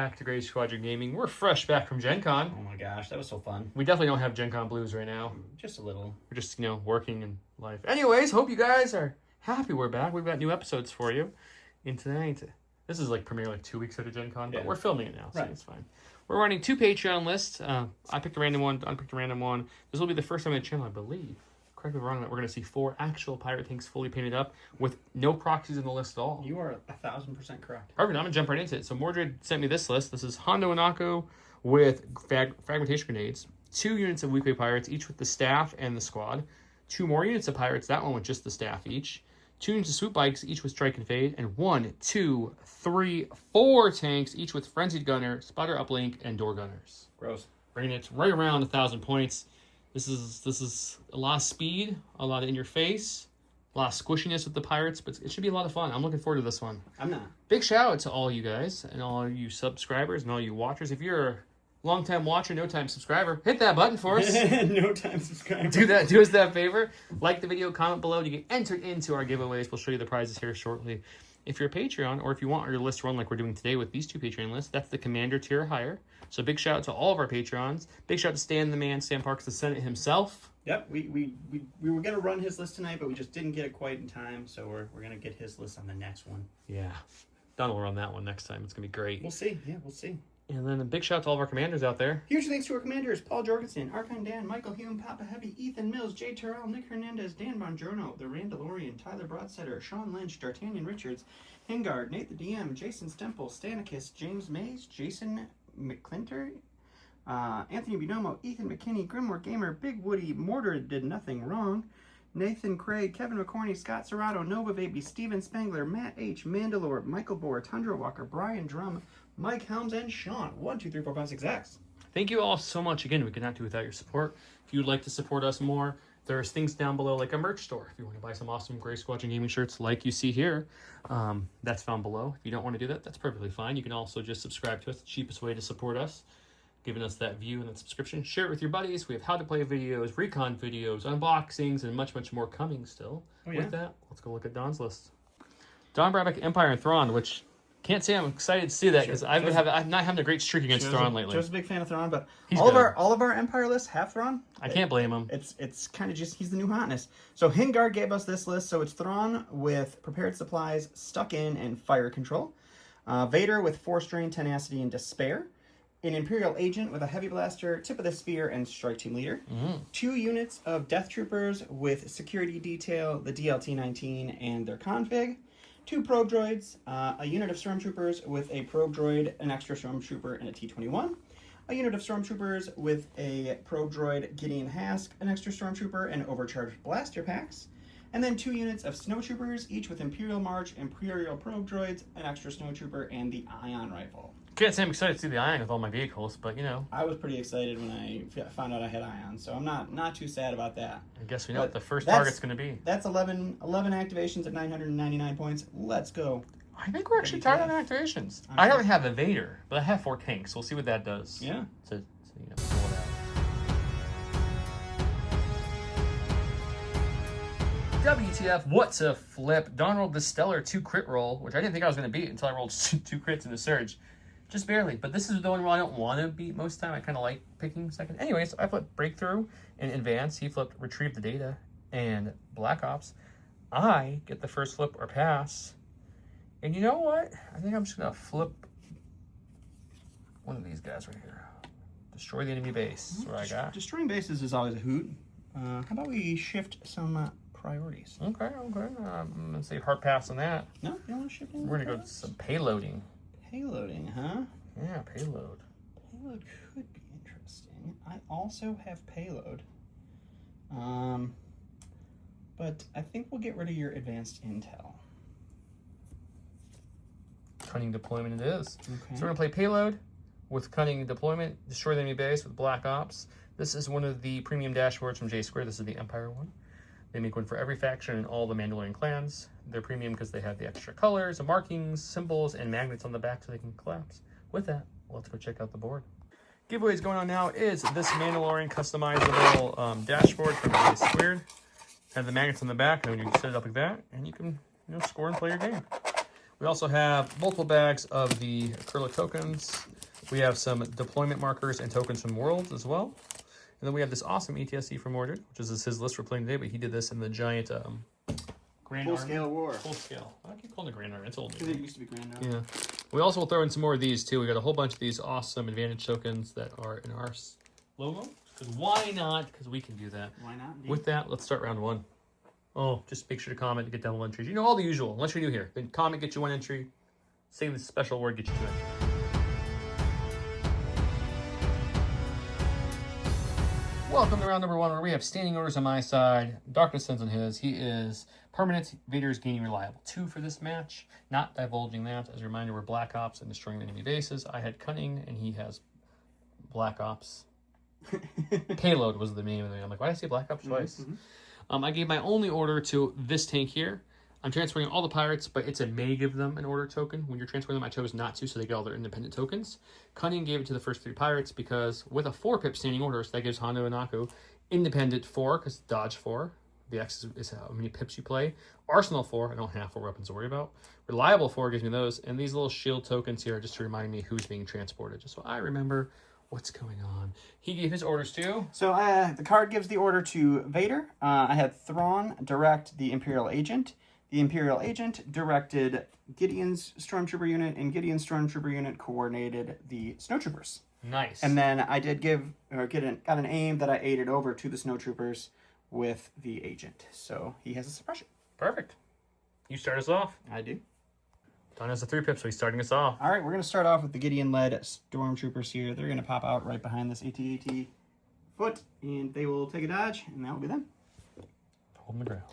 back to Gray Squadron Gaming. We're fresh back from Gen Con. Oh my gosh, that was so fun. We definitely don't have Gen Con blues right now. Just a little. We're just, working in life. Anyways, hope you guys are happy we're back. We've got new episodes for you. And tonight, this is premiere 2 weeks after Gen Con, but we're filming it now, so it's fine. We're running 2 Patreon lists. I picked a random one, Don picked a random one. This will be the first time on the channel, I believe. Correct me if I'm wrong, that we're going to see 4 actual pirate tanks fully painted up with no proxies in the list at all. You are 1,000% correct. Perfect. I'm going to jump right into it. So Mordred sent me this list. This is Hondo Onaka with fragmentation grenades, 2 units of weakway pirates, each with the staff and the squad, 2 more units of pirates, that one with just the staff each, 2 units of swoop bikes, each with strike and fade, and 1, 2, 3, 4 tanks, each with frenzied gunner, spotter uplink, and door gunners. Gross. Bringing it right around 1,000 points. This is a lot of speed, a lot of in your face, a lot of squishiness with the pirates, but it should be a lot of fun. I'm looking forward to this one. I'm not. Big shout out to all you guys and all you subscribers and all you watchers. If you're a long-time watcher, no-time subscriber, hit that button for us. No-time subscriber. Do us that favor. Like the video, comment below to get entered into our giveaways. We'll show you the prizes here shortly. If you're a Patreon, or if you want your list run like we're doing today with these 2 Patreon lists, that's the Commander tier or higher. So big shout out to all of our Patrons. Big shout out to Stan the Man, Stan Parks, the Senate himself. Yep, we were going to run his list tonight, but we just didn't get it quite in time, so we're going to get his list on the next one. Yeah. Don will run that one next time. It's going to be great. We'll see. Yeah, we'll see. And then a big shout out to all of our commanders out there. Huge thanks to our commanders, Paul Jorgensen, Archon Dan, Michael Hume, Papa Heavy, Ethan Mills, Jay Terrell, Nick Hernandez, Dan Bongiorno, The Randalorian, Tyler Broadsetter, Sean Lynch, D'Artagnan Richards, Hingard, Nate the DM, Jason Stemple, Stanicus, James Mays, Jason McClinter, Anthony Binomo, Ethan McKinney, Grimoire Gamer, Big Woody, Mortar did nothing wrong, Nathan Craig, Kevin McCorney, Scott Serrato, Nova Baby, Steven Spangler, Matt H, Mandalore, Michael Bohr, Tundra Walker, Brian Drum, Mike Helms, and Sean. 1, 2, 3, 4, 5, 6 X. Thank you all so much. Again, we could not do without your support. If you'd like to support us more, there's things down below like a merch store. If you want to buy some awesome Gray Squadron Gaming shirts like you see here, that's found below. If you don't want to do that, that's perfectly fine. You can also just subscribe to us, the cheapest way to support us, giving us that view and that subscription. Share it with your buddies. We have how to play videos, recon videos, unboxings, and much, much more coming still. Oh, yeah. With that, let's go look at Don's list. Don brought back Empire and Thrawn, which can't say I'm excited to see that because I'm not having a great streak against Thrawn lately. Joe's a big fan of Thrawn, but all of our Empire lists have Thrawn. I can't blame him. It's kind of just he's the new hotness. So Hingard gave us this list. So it's Thrawn with prepared supplies, stuck in, and fire control. Vader with Force Drain, Tenacity, and Despair. An Imperial Agent with a Heavy Blaster, Tip of the Spear, and Strike Team Leader. 2 units of Death Troopers with Security Detail, the DLT-19, and their config. 2 probe droids, a unit of stormtroopers with a probe droid, an extra stormtrooper, and a T-21. A unit of stormtroopers with a probe droid, Gideon Hask, an extra stormtrooper, and overcharged blaster packs. And then 2 units of snowtroopers, each with Imperial March, Imperial probe droids, an extra snowtrooper, and the Ion Rifle. Can't say I'm excited to see the Ion with all my vehicles, but I was pretty excited when I found out I had Ion, so I'm not too sad about that. I guess we know what the first target's going to be. That's 11 activations at 999 points. Let's go. I think we're actually tired on activations. I don't have a Vader, but I have 4 tanks. We'll see what that does. Yeah. So pull it out. WTF, what's a flip? Don rolled the Stellar 2 crit roll, which I didn't think I was going to beat until I rolled 2 crits in the Surge. Just barely, but this is the one roll I don't want to beat most of the time. I kind of like picking second. Anyways, I flipped Breakthrough and Advance. He flipped Retrieve the Data and Black Ops. I get the first flip or pass. And you know what? I think I'm just going to flip one of these guys right here. Destroy the enemy base. That's what I got. Destroying bases is always a hoot. How about we shift some priorities? Okay. I'm going to say hard pass on that. No, you don't want to shift in? We're going to go to some payloading. Payloading, huh? Yeah, payload. Payload could be interesting. I also have payload. But I think we'll get rid of your advanced intel. Cunning deployment it is. Okay. So we're going to play payload with cunning deployment, destroy the enemy base with Black Ops. This is one of the premium dashboards from J Square. This is the Empire one. They make one for every faction in all the Mandalorian clans. They're premium because they have the extra colors, the markings, symbols, and magnets on the back so they can collapse. With that, let's go check out the board. Giveaways going on now is this Mandalorian customizable dashboard from J Squared. Have the magnets on the back, and when you set it up like that, and you can score and play your game. We also have multiple bags of the acrylic tokens. We have some deployment markers and tokens from Worlds as well. And then we have this awesome ETSC from Mordred, which is his list for playing today, but he did this in the giant Grand Full Army. scale war. Full scale. I keep calling it Grand Army. It's old. Because it used to be Grand Army. Yeah. We also will throw in some more of these too. We got a whole bunch of these awesome advantage tokens that are in our logo. Because why not? Because we can do that. Why not? Indeed. With that, let's start round one. Oh, just make sure to comment to get double entries. You know all the usual, unless you're new here. Then comment, get you 1 entry. Say the special word, get you 2 entries. Welcome to round number 1, where we have standing orders on my side, Darkness Sins on his. He is permanent. Vader is gaining reliable 2 for this match. Not divulging that. As a reminder, we're Black Ops and destroying enemy bases. I had Cunning, and he has Black Ops. Payload was the name of the name. I'm like, why did I say Black Ops twice? I gave my only order to this tank here. I'm transferring all the pirates, but it's a may give them an order token. When you're transferring them, I chose not to, so they get all their independent tokens. Cunning gave it to the first 3 pirates because with a 4-pip standing order, so that gives Hondo and Onaka independent 4, because dodge 4. The X is how many pips you play. Arsenal 4, I don't have 4 weapons to worry about. Reliable 4 gives me those, and these little shield tokens here are just to remind me who's being transported, just so I remember what's going on. He gave his orders to... So the card gives the order to Vader. I had Thrawn direct the Imperial Agent. The Imperial Agent directed Gideon's Stormtrooper unit, and Gideon's Stormtrooper unit coordinated the Snowtroopers. Nice. And then I did got an aim that I aided over to the Snowtroopers with the Agent. So he has a suppression. Perfect. You start us off. I do. Don has a 3-pip, so he's starting us off. All right, we're going to start off with the Gideon-led Stormtroopers here. They're going to pop out right behind this AT-AT foot, and they will take a dodge, and that will be them. Hold the ground.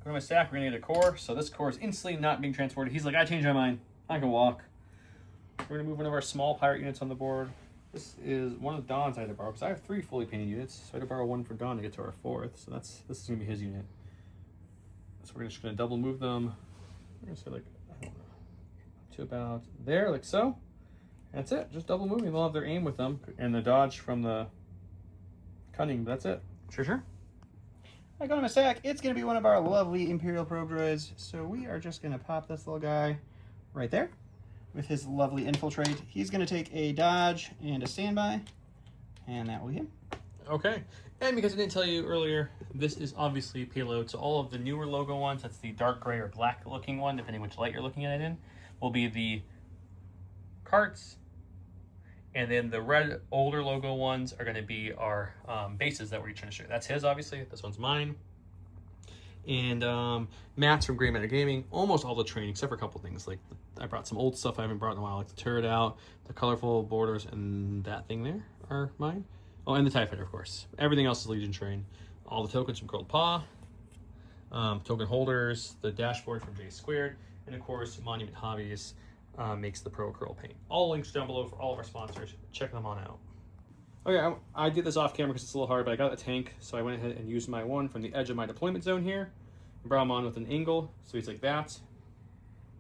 Go to my stack, we're going to get a core. So this core is instantly not being transported. He's like, I changed my mind. I can walk. We're going to move one of our small pirate units on the board. This is one of Don's I had to borrow, because I have 3 fully painted units. So I had to borrow 1 for Don to get to our 4th. So this is going to be his unit. So we're just going to double move them. We're going to say like, I don't know, to about there, like so. That's it. Just double moving. They'll have their aim with them. And the dodge from the Cunning. That's it. Sure. I got him a sack. It's going to be one of our lovely Imperial probe droids. So we are just going to pop this little guy right there with his lovely infiltrate. He's going to take a dodge and a standby, and that will be him. Okay. And because I didn't tell you earlier, this is obviously payload. So all of the newer logo ones, that's the dark gray or black looking one, depending which light you're looking at it in, will be the carts. And then the red older logo ones are going to be our bases that we're trying to show. That's his, obviously. This one's mine. And Matt's from Grey Matter Gaming. Almost all the training, except for a couple things. Like I brought some old stuff I haven't brought in a while, like the turret out, the colorful borders, and that thing there are mine. Oh, and the TIE Fighter, of course. Everything else is Legion Train. All the tokens from Curled Paw, token holders, the dashboard from J Squared, and of course, Monument Hobbies makes the Pro Curl paint. All links down below for all of our sponsors. Check them on out. Okay, I did this off camera because it's a little hard, but I got a tank, so I went ahead and used my one from the edge of my deployment zone here. And brought him on with an angle, so he's like that.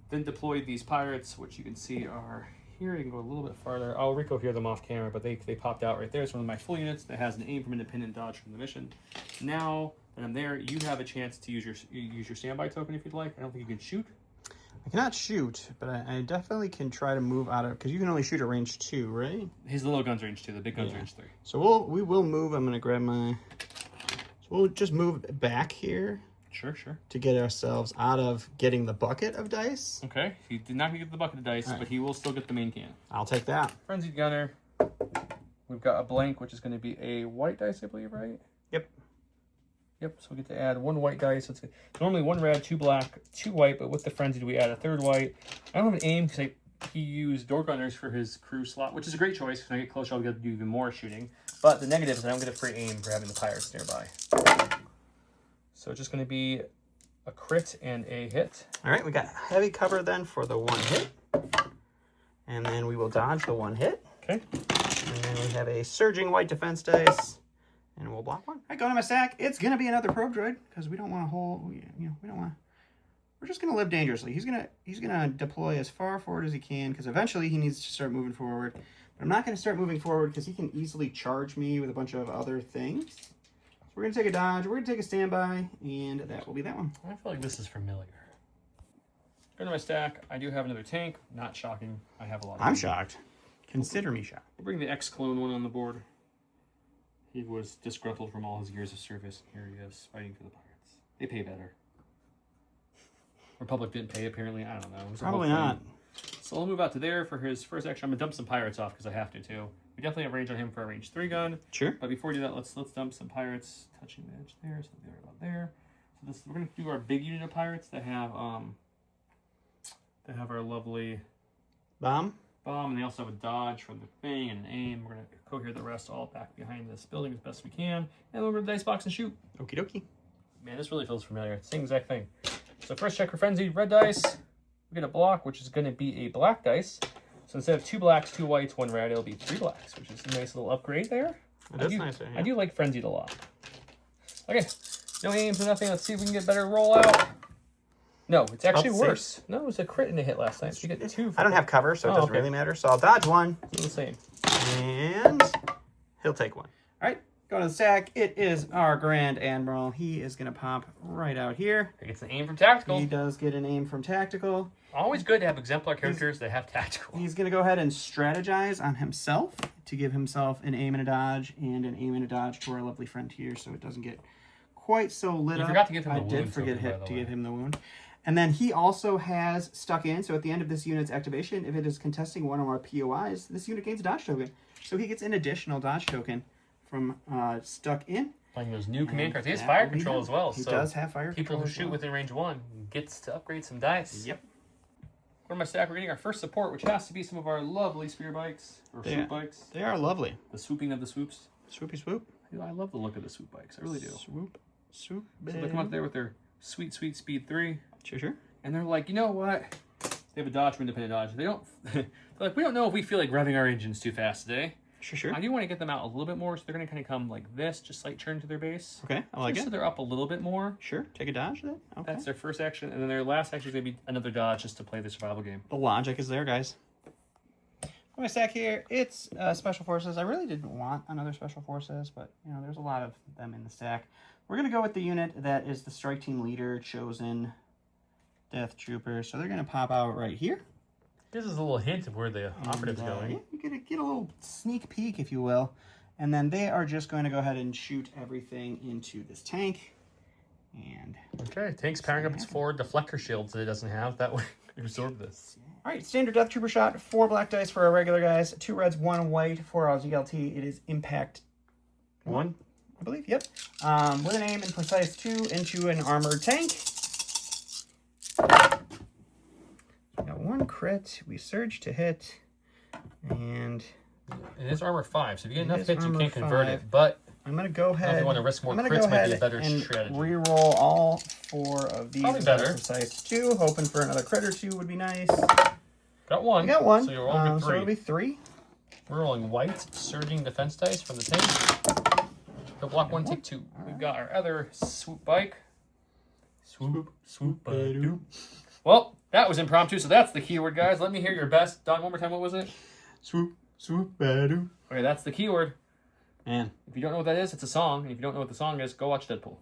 Then deployed these pirates, which you can see are here. You can go a little bit farther. I'll reco-hear them off camera, but they popped out right there. It's one of my full units that has an aim from independent dodge from the mission. Now that I'm there, you have a chance to use your standby token if you'd like. I don't think you can shoot. I cannot shoot, but I definitely can try to move out of, because you can only shoot at range 2, right? His little gun's range 2, the big gun's range 3. So we will move. I'm going to grab my, so we'll just move back here. Sure. To get ourselves out of getting the bucket of dice. Okay, he did not get the bucket of dice, but he will still get the main can. I'll take that. Frenzied Gunner. We've got a blank, which is going to be a white dice, I believe, right? Yep, so we get to add 1 white dice. It's normally 1 red, 2 black, 2 white, but with the Frenzied, we add a 3rd white. I don't have an aim because he used Door Gunners for his crew slot, which is a great choice. When I get closer, I'll be able to do even more shooting. But the negative is I don't get a free aim for having the pirates nearby. So it's just going to be a crit and a hit. All right, we got heavy cover then for the 1 hit. And then we will dodge the 1 hit. Okay. And then we have a surging white defense dice. And we'll block 1. I go to my stack. It's going to be another probe droid because we don't want to hold, we don't want to. We're just going to live dangerously. He's going to deploy as far forward as he can because eventually he needs to start moving forward. But I'm not going to start moving forward because he can easily charge me with a bunch of other things. So we're going to take a dodge, we're going to take a standby, and that will be that one. I feel like this is familiar. Go to my stack. I do have another tank. Not shocking. I have a lot of I'm them. shocked. Consider me shocked. We'll bring the X-Clone one on the board. He was disgruntled from all his years of service. Here he is, fighting for the Pirates. They pay better. Republic didn't pay, apparently. I don't know. It was a whole Probably thing. not. So I'll move out to there for his first action. I'm going to dump some Pirates off because I have to, too. We definitely have range on him for a range 3 gun. Sure. But before we do that, let's dump some Pirates. Touching the edge there, so they're about there. So this, we're going to do our big unit of Pirates that have our lovely Bomb. and they also have a dodge from the thing and an aim. We're going to cohere the rest all back behind this building as best we can. And we'll go to the dice box and shoot. Okie dokie. Man, this really feels familiar. It's the same exact thing. So first check for Frenzy, red dice. We get a block, which is going to be a black dice. So instead of 2 blacks, 2 whites, 1 red, it'll be 3 blacks, which is a nice little upgrade there. That's nice. Yeah. I do like Frenzied a lot. Okay, no aims or nothing. Let's see if we can get better rollout. No, it's actually worse. No, it was a crit and a hit last time. So you get 2. I don't have cover, so it doesn't really matter. So I'll dodge 1. It's the same. And he'll take 1. All right, go to the stack. It is our Grand Admiral. He is going to pop right out here. He gets an aim from Tactical. He does get an aim from Tactical. Always good to have exemplar characters that have Tactical. He's going to go ahead and strategize on himself to give himself an aim and a dodge and an aim and a dodge to our lovely friend here so it doesn't get quite so lit up. You forgot to give him the wound. I did forget to give him the wound. And then he also has stuck in, so at the end of this unit's activation, if it is contesting one of our POIs, this unit gains a dodge token. So he gets an additional dodge token from stuck in. Playing those new command cards. He has fire control as well. He so does have fire people control who shoot within range 1 gets to upgrade some dice. Yep. Go to my stack. We're getting our first support, which has to be some of our lovely spear bikes or swoop bikes. They are lovely. The swooping of the swoops. Swoopy swoop. I love the look of the swoop bikes. I really do. Swoop. Swoop. So they come up there with their sweet speed 3. Sure. And they're like, you know what? They have a dodge for independent dodge. They don't. They're like, we don't know if we feel like revving our engines too fast today. Sure. I do want to get them out a little bit more, so they're going to kind of come like this, just like turn to their base. Okay, I like it. So they're up a little bit more. Sure. Take a dodge then. Okay. That's their first action, and then their last action is going to be another dodge just to play the survival game. The logic is there, guys. My stack here, it's Special Forces. I really didn't want another Special Forces, but you know, there's a lot of them in the stack. We're going to go with the unit that is the strike team leader, chosen Death Trooper. So they're going to pop out right here. This is a little hint of where the operative's going. Yeah, you're going to get a little sneak peek, if you will. And then they are just going to go ahead and shoot everything into this tank. And okay, tank's powering up its forward deflector shields that it doesn't have. That way, absorb this. All right, standard Death Trooper shot. 4 black dice for our regular guys. 2 reds, 1 white for our GLT. It is impact 1, I believe. Yep. With an aim and precise 2 into an armored tank. We got 1 crit. We surge to hit, and it is armor 5, so if you get enough is hits, you armor can't convert 5. it. But I'm gonna go ahead. if you want to risk more I'm gonna crits, go might ahead be a better and strategy. Reroll all 4 of these. Probably better. Precise 2, hoping for another crit or 2 would be nice. Got 1. I got 1. So you're rolling 3. So it'll be 3. We're rolling white surging defense dice from the tank. Go block 1, take 2. We've got our other swoop bike. Swoop, doop. Well, that was impromptu, so that's the keyword, guys. Let me hear your best. Don, one more time, what was it? Swoop, doop. Okay, that's the keyword. Man. If you don't know what that is, it's a song. And if you don't know what the song is, go watch Deadpool.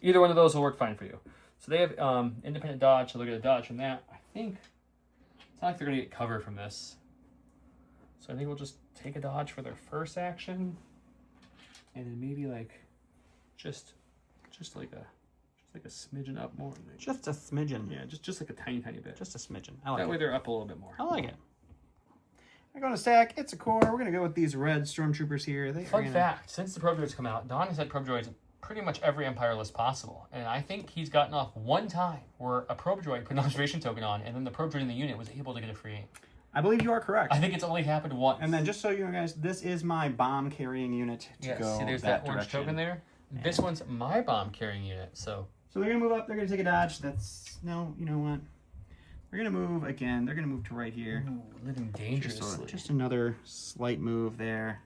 Either one of those will work fine for you. So they have independent dodge, so they'll get a dodge from that. I think it's not like they're going to get cover from this. So I think we'll just take a dodge for their first action. And then maybe like just like a smidgen up more. Just a smidgen. Yeah, just like a tiny bit. Just a smidgen. I like That it. way they're up a little bit more. I like it. We're going to stack. It's a core. We're going to go with these red stormtroopers here. Fun fact, since the probe droids come out, Don has had probe droids pretty much every Empire list possible. And I think he's gotten off one time where a probe droid put an observation token on, and then the probe droid in the unit was able to get a free aim. I believe you are correct. I think it's only happened once. And then just so you know, guys, this is my bomb carrying unit to go see, there's that that orange direction. token there. Yeah. This one's my bomb carrying unit, so they're going to move up. They're going to take a dodge. That's... No, you know what? We're going to move again. They're going to move to right here. Ooh, living dangerously. Just another slight move there.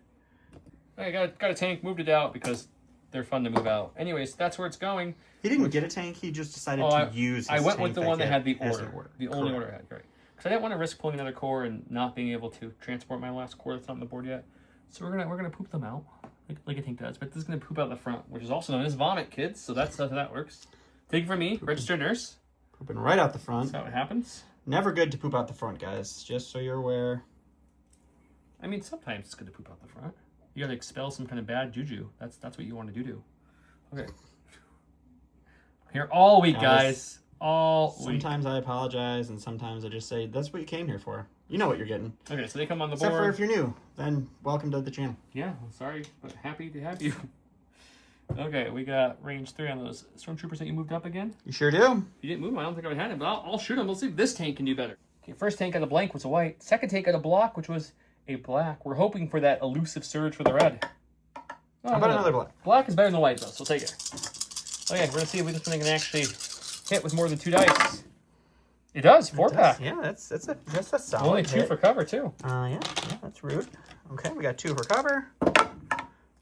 I got a tank, moved it out because they're fun to move out. Anyways, that's where it's going. He didn't get a tank. He just decided to use his I went tank with the one that had the order. The only Correct. order I had, right. Because I didn't want to risk pulling another core and not being able to transport my last core that's not on the board yet. So we're gonna poop them out, like a tank does. But this is gonna poop out the front, which is also known as vomit, kids. So that's how that works. Take it from me, registered nurse. Pooping right out the front. That's how it happens. Never good to poop out the front, guys. Just so you're aware. I mean, sometimes it's good to poop out the front. You gotta expel some kind of bad juju. That's what you want to do. Okay. Here all week, guys. All week. Sometimes I apologize, and sometimes I just say, that's what you came here for. You know what you're getting. Okay, so they come on the Except board. for if you're new, then welcome to the channel. Yeah, sorry, but happy to have you. Okay, we got range 3 on those stormtroopers that you moved up again. You sure do. If you didn't move them, I don't think I would have had it, but I'll shoot them. Let's see if this tank can do better. Okay, first tank out of blank was a white. Second tank out of block, which was a black. We're hoping for that elusive surge for the red. Oh, How about another black? Black is better than white, though, so we'll take it. Okay, we're going to see if this thing can actually hit with more than 2 dice. It does, 4-pack. Yeah, that's a solid Only 2 hit. for cover, too. Yeah, that's rude. Okay, we got 2 for cover.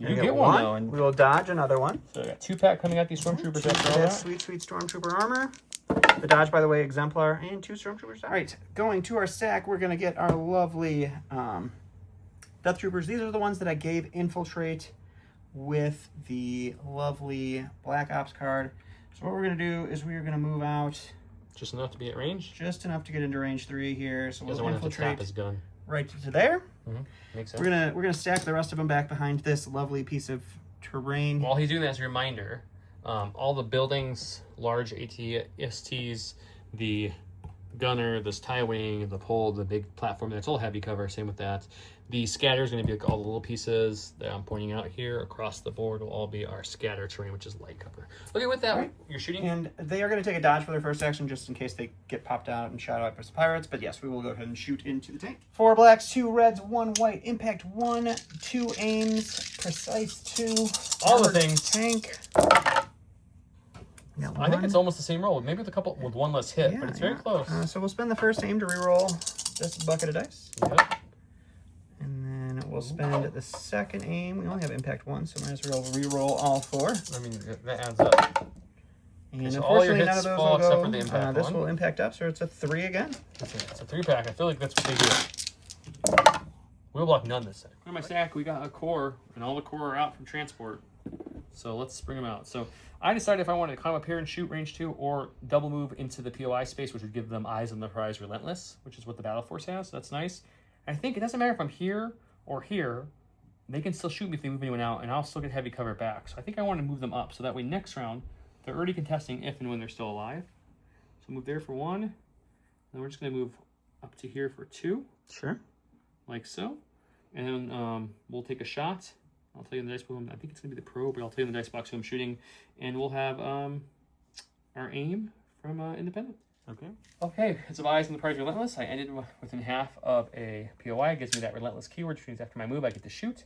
You get one, though. And we will dodge another one. so we got 2-pack coming out these stormtroopers after all that. Sweet, sweet stormtrooper armor. The dodge, by the way, exemplar, and 2 stormtroopers. All right, going to our stack, we're going to get our lovely Death Troopers. These are the ones that I gave Infiltrate with the lovely Black Ops card. So what we're going to do is we're going to move out Just enough to be at range? just enough to get into range 3 here. So Doesn't we'll want to tap infiltrate his gun. right to there. Makes sense. We're gonna stack the rest of them back behind this lovely piece of terrain. While he's doing that, as a reminder, all the buildings, large AT-STs, the gunner, this tie wing, the pole, the big platform, that's all heavy cover, same with that. The scatter is going to be like all the little pieces that I'm pointing out here across the board will all be our scatter terrain, which is light cover. Okay, with that, Right. you're shooting? And they are going to take a dodge for their first action just in case they get popped out and shot out by some pirates. But yes, we will go ahead and shoot into the tank. 4 blacks, 2 reds, 1 white, impact 1, 2 aims, precise 2. All the armored things. Tank. I think it's almost the same roll, maybe with a couple with one less hit, but it's very close. So we'll spend the first aim to reroll this bucket of dice. Yep. And then we'll spend the second aim. We only have impact 1, so might as well reroll all 4. I mean, that adds up. And so all your unfortunately, none hits of those fall will except go. for the impact This one. will impact up, so it's a 3 again. It's a 3-pack. I feel like that's what they do. We'll block none this time. In my stack, we got a core, and all the core are out from transport. So let's bring them out. So I decided if I wanted to climb up here and shoot range 2 or double move into the POI space, which would give them eyes on the prize relentless, which is what the Battle Force has. So that's nice. I think it doesn't matter if I'm here or here. They can still shoot me if they move anyone out, and I'll still get heavy cover back. So I think I want to move them up, so that way next round, they're already contesting if and when they're still alive. So move there for 1. Then we're just going to move up to here for 2. Sure. Like so. And then we'll take a shot. I'll tell you in the dice box. I think it's going to be the pro, but I'll tell you in the dice box who I'm shooting. And we'll have our aim from Independent. Okay. Okay, it's of eyes on the prize relentless. I ended within half of a POI. It gives me that relentless keyword, which means after my move, I get to shoot.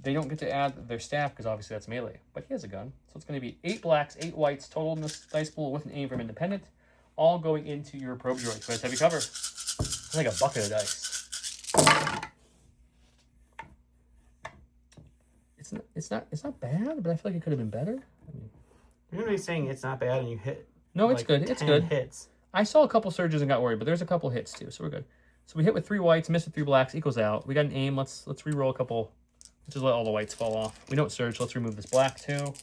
They don't get to add their staff because obviously that's melee, but he has a gun. So it's going to be 8 blacks, 8 whites total in this dice pool with an aim from Independent, all going into your probe droid. So it's heavy cover. It's like a bucket of dice. It's not bad, but I feel like it could have been better. I mean, You're going to be saying it's not bad and you hit. No, it's like good. It's 10 good. Hits. I saw a couple surges and got worried, but there's a couple hits too, so we're good. So we hit with 3 whites, missed with 3 blacks, equals out. We got an aim. Let's re-roll a couple. Let's just let all the whites fall off. We know it's surge. Let's remove this black too.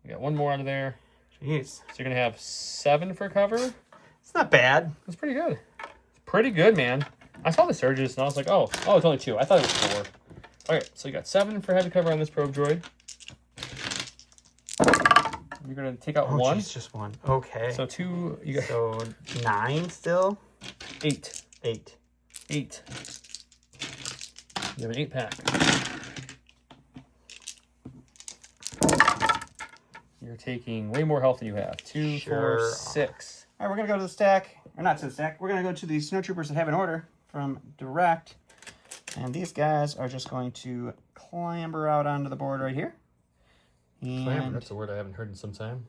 We got 1 more out of there. Jeez. So you're gonna have 7 for cover. It's not bad. That's pretty good. It's pretty good, man. I saw the surges and I was like, oh, it's only 2. I thought it was 4. Okay, so you got 7 for heavy cover on this probe droid. You're gonna take out 1. Geez, just 1. Okay. So 2. You got So 9 still. 8. 8. 8. You have an 8-pack. You're taking way more health than you have. 2, 4, 6. All right, we're going to go to the stack. Or not to the stack. We're going to go to the snowtroopers that have an order from Direct. And these guys are just going to clamber out onto the board right here. And, Clamber, that's a word I haven't heard in some time.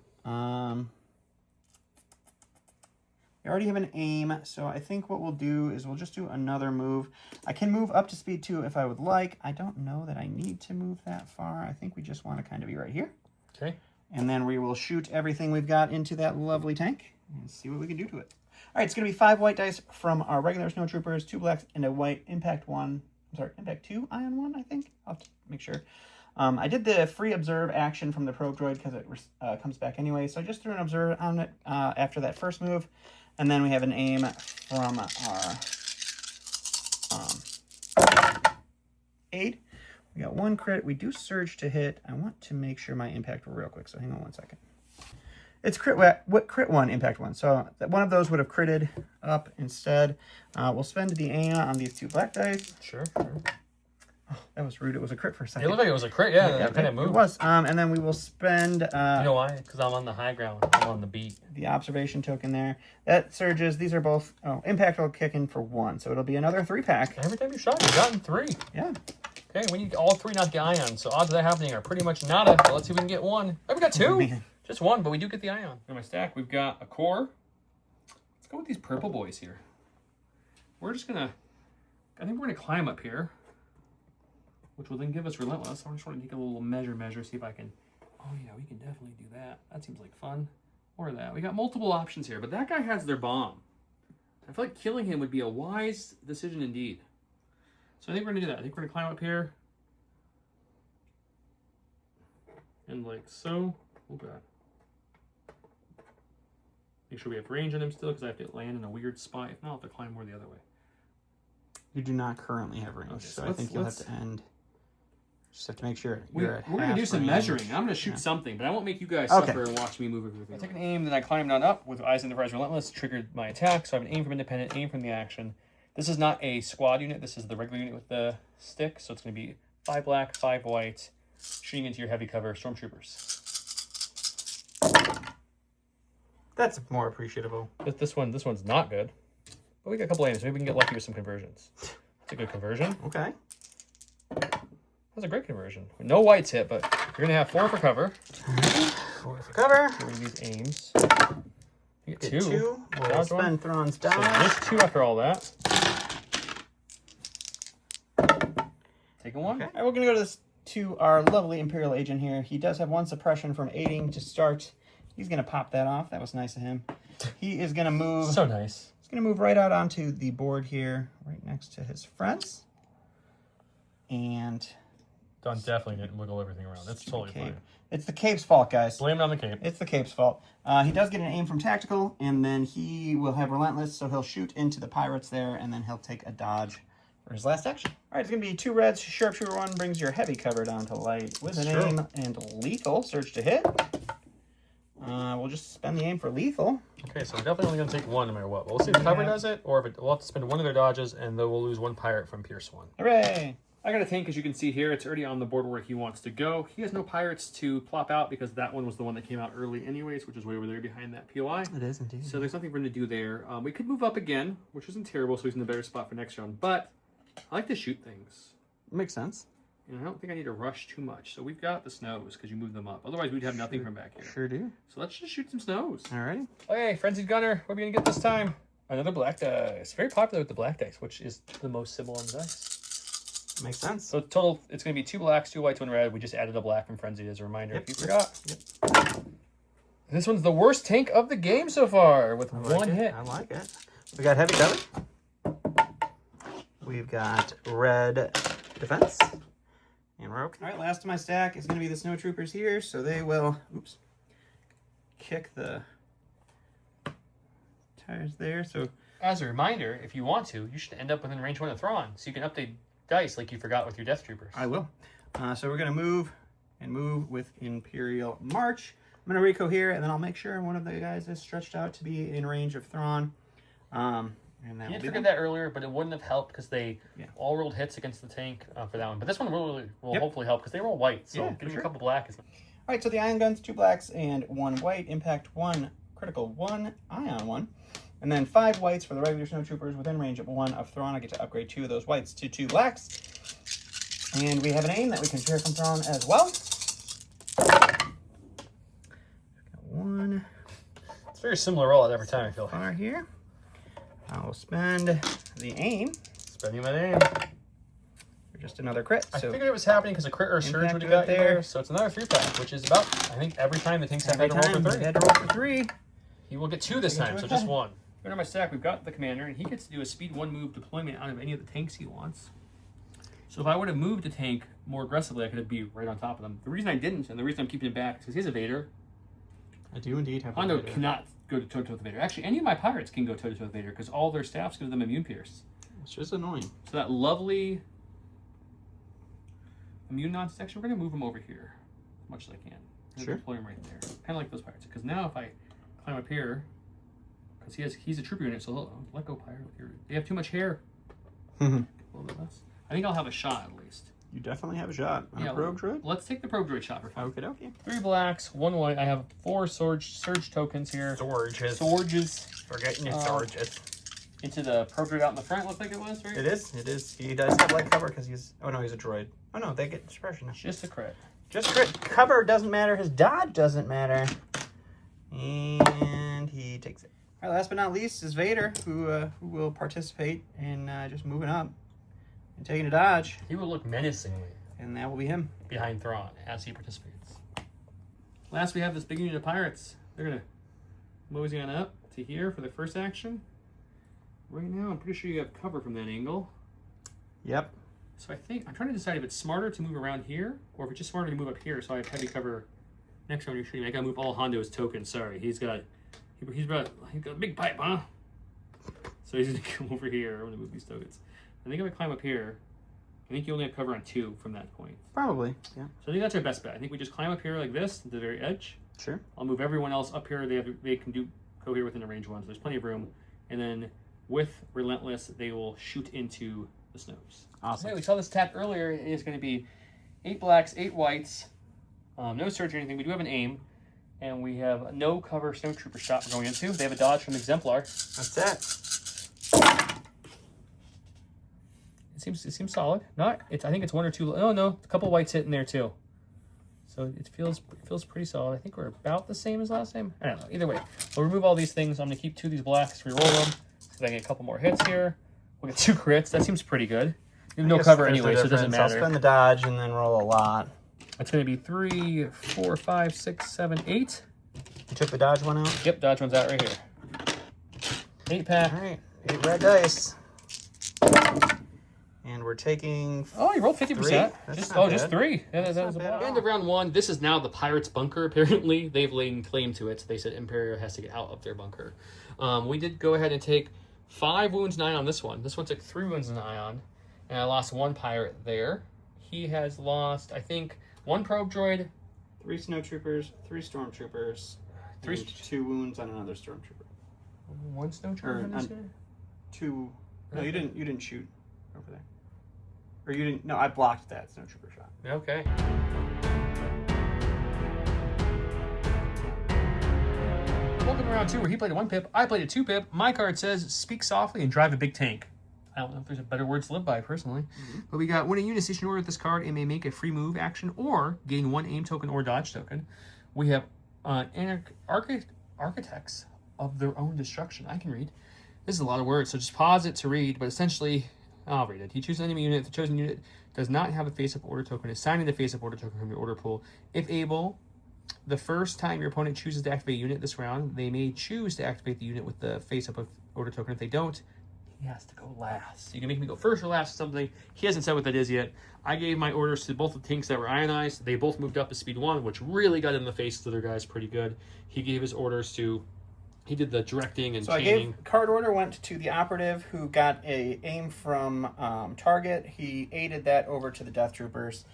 we already have an aim, so I think what we'll do is we'll just do another move. I can move up to speed 2 if I would like. I don't know that I need to move that far. I think we just want to kind of be right here. Okay. And then we will shoot everything we've got into that lovely tank and see what we can do to it. All right, it's going to be 5 white dice from our regular snowtroopers, 2 blacks, and a white impact 1. I'm sorry, impact 2, ion 1, I think. I'll have to make sure. I did the free observe action from the probe droid because it comes back anyway, so I just threw an observe on it after that first move, and then we have an aim from our aid. We got 1 crit. We do surge to hit. I want to make sure my impact real quick, so hang on 1 second. It's crit 1, impact 1. So one of those would have critted up instead. We'll spend the aim on these 2 black dice. Sure. Oh, that was rude. It was a crit for a second. It looked like it was a crit, yeah. It kind of moved. It was. And then we will spend... you know why? Because I'm on the high ground. I'm on the beat. The observation token there. That surges. These are both... Oh, impact will kick in for 1. So it'll be another 3-pack. Every time you shot, you've gotten 3. Yeah. Okay, we need all 3 not to get ions. So odds of that happening are pretty much nada. But let's see if we can get 1. Oh, we got 2. Man. Just 1, but we do get the ion. In my stack, we've got a core. Let's go with these purple boys here. We're just going to... I think we're going to climb up here, which will then give us relentless. I just want to take a little measure, see if I can... Oh, yeah, we can definitely do that. That seems like fun. Or that. We got multiple options here, but that guy has their bomb. I feel like killing him would be a wise decision indeed. So I think we're going to do that. I think we're going to climb up here. And like so. Oh, God. Make sure we have range on him still, because I have to land in a weird spot. If not, I'll have to climb more the other way. You do not currently have range, Okay, so I think you'll have to end. Just have to make sure we're going to do some measuring. I'm going to shoot something, but I won't make you guys suffer and watch me move everything. I took an aim, then I climbed on up with Eyes in the Rise Relentless, triggered my attack. So I have an aim from independent, aim from the action. This is not a squad unit. This is the regular unit with the stick. So it's going to be 5 black, 5 white, shooting into your heavy cover stormtroopers. That's more appreciable. This one's not good. But we got a couple aims. Maybe we can get lucky with some conversions. It's a good conversion. Okay. That's a great conversion. No whites hit, but you're going to have 4 for cover. 4 for cover. Get rid of these aims. You get 2. 2. We'll spend Thrawn's dodge. So just 2 after all that. Taking 1. Okay. All right, we're going to go to our lovely Imperial agent here. He does have 1 suppression from aiding to start. He's going to pop that off. That was nice of him. He is going to move... So nice. He's going to move right out onto the board here, right next to his friends. And... Don definitely didn't wiggle everything around. That's totally fine. It's the cape's fault, guys. Blame it on the cape. It's the cape's fault. He does get an aim from tactical, and then he will have relentless, so he'll shoot into the pirates there, and then he'll take a dodge for his last action. All right, it's going to be 2 reds. Sharpshooter 1 brings your heavy cover down to light with an aim and lethal. Surge to hit. We'll just spend the aim for lethal. Okay, so we're definitely only going to take 1 no matter what. We'll see if cover does it, or if we'll have to spend 1 of their dodges, and then we'll lose 1 pirate from Pierce 1. Hooray! I got a tank, as you can see here. It's already on the board where he wants to go. He has no pirates to plop out because that one was the one that came out early anyways, which is way over there behind that POI. It is indeed. So there's nothing for him to do there. We could move up again, which isn't terrible, so he's in a better spot for next round. But I like to shoot things. Makes sense. And I don't think I need to rush too much. So we've got the snows because you moved them up. Otherwise, we'd have nothing from back here. Sure do. So let's just shoot some snows. Alrighty. Okay, Frenzied Gunner. What are we going to get this time? Another black dice. Very popular with the black dice, which is the most symbol on the dice. Makes sense. So total, it's going to be 2 blacks, 2 whites, 1 red. We just added a black from Frenzied as a reminder if you forgot. Yep. This one's the worst tank of the game so far with 1 hit. I like it. We got heavy cover. We've got red defense. And we're okay. All right, last of my stack is going to be the snowtroopers here. So they will, kick the tires there. So as a reminder, if you want to, you should end up within range 1 of Thrawn. So you can update dice like you forgot with your Death Troopers. I will. So we're going to move with Imperial March. I'm going to Rico here, and then I'll make sure one of the guys is stretched out to be in range of Thrawn. And you did forget that earlier, but it wouldn't have helped because they all rolled hits against the tank for that one. But this one will hopefully help because they roll white, so getting a couple black is... All right, so the ion guns, 2 blacks and 1 white, impact 1, critical 1, ion 1. And then 5 whites for the regular snowtroopers within range of 1 of Thrawn. I get to upgrade 2 of those whites to 2 blacks. And we have an aim that we can share from Thrawn as well. Got 1. It's a very similar roll at every time, I feel like. Far here. I will spend the aim. Spending my aim. For just another crit. I figured it was happening because a crit or a surge would have got you there. So it's another 3-pack, which is about, I think, every time the tanks have had to roll for 3. Had to roll for 3. He will get 2 this time, so just 1. Under my stack, we've got the commander, and he gets to do a speed 1 move deployment out of any of the tanks he wants. So if I would have moved the tank more aggressively, I could be right on top of them. The reason I didn't, and the reason I'm keeping him back, is because he's a Vader. I do indeed have a Hondo Vader. cannot go toe-to-toe with Vader. Actually, any of my pirates can go toe-to-toe with Vader because all their staffs give them immune pierce. It's just annoying. So that lovely immune non-detection, we're going to move him over here as much as I can. Sure. Deploy him right there. Kind of like those pirates. Because now if I climb up here, because he's a trooper unit, so let go pirate. They have too much hair. A little bit less. I think I'll have a shot at least. You definitely have a shot. On a probe droid? Let's take the probe droid shot for fun. Okay, okay. 3 blacks, 1 white. I have 4 surge tokens here. Sorges. Forgetting your Sorges. Into the probe droid out in the front, looks like it was, right? It is. It is. He does have light cover because he's... Oh, no, he's a droid. Oh, no, they get suppression now. Just a crit. Just crit. Cover doesn't matter. His dodge doesn't matter. And he takes it. All right, last but not least is Vader, who will participate in just moving up and taking a dodge. He will look menacingly. And that will be him. Behind Thrawn as he participates. Last, we have this big unit of pirates. They're going to mosey on up to here for the first action. Right now, I'm pretty sure you have cover from that angle. Yep. So I think, I'm trying to decide if it's smarter to move around here, or if it's just smarter to move up here so I have heavy cover next time you're shooting. I gotta move all Hondo's tokens, sorry. He's got a big pipe, huh? So he's gonna come over here. I'm gonna move these tokens. I think if I climb up here, I think you only have cover on 2 from that point. Probably, yeah. So I think that's our best bet. I think we just climb up here like this to the very edge. Sure. I'll move everyone else up here. They can go here within a range 1, so there's plenty of room. And then with Relentless, they will shoot into the snows. Awesome. Okay, we saw this attack earlier. It is going to be 8 blacks, 8 whites. No surge or anything. We do have an aim. And we have no cover snow trooper shot we're going into. They have a dodge from Exemplar. That's it. It seems solid. I think it's 1 or 2. Oh no, a couple whites hit in there too. So it feels pretty solid. I think we're about the same as last time. I don't know. Either way, we'll remove all these things. I'm gonna keep 2 of these blacks, reroll them, so that I get a couple more hits here. We'll get 2 crits. That seems pretty good. You have no cover anyway, so it doesn't matter. I'll spend the dodge and then roll a lot. It's gonna be 3, 4, 5, 6, 7, 8. You took the dodge one out? Yep, dodge one's out right here. 8 pack. All right, 8 red dice. And we're taking... Oh, you rolled 50%. Just 3. Yeah, that was bad. End of round 1. This is now the Pirates' bunker, apparently. They've laid claim to it. They said Imperial has to get out of their bunker. We did go ahead and take 5 wounds and 9 on this one. This one took 3 wounds and 9 on. And I lost 1 pirate there. He has lost, I think, 1 probe droid. 3 snowtroopers, 3 stormtroopers, 2 wounds on another stormtrooper. 1 snowtrooper on this guy? 2... No, you didn't shoot over there. Or you didn't... No, I blocked that snowtrooper shot. Okay. Welcome to round 2, where he played a 1 pip, I played a 2 pip. My card says, speak softly and drive a big tank. I don't know if there's a better word to live by, personally. But we got, when a unit stationed order with this card, it may make a free move action or gain 1 aim token or dodge token. We have architects of their own destruction. I can read. This is a lot of words, so just pause it to read. But essentially, I'll read it. He chooses an enemy unit. If the chosen unit does not have a face-up order token, assigning the face-up order token from your order pool. If able, the first time your opponent chooses to activate a unit this round, they may choose to activate the unit with the face-up order token. If they don't, he has to go last. You can make me go first or last or something. He hasn't said what that is yet. I gave my orders to both the tanks that were ionized. They both moved up to speed 1, which really got in the face of the other guys pretty good. He gave his orders to... He did the directing and chaining. So I gave card order went to the operative who got a aim from target. He aided that over to the Death Troopers.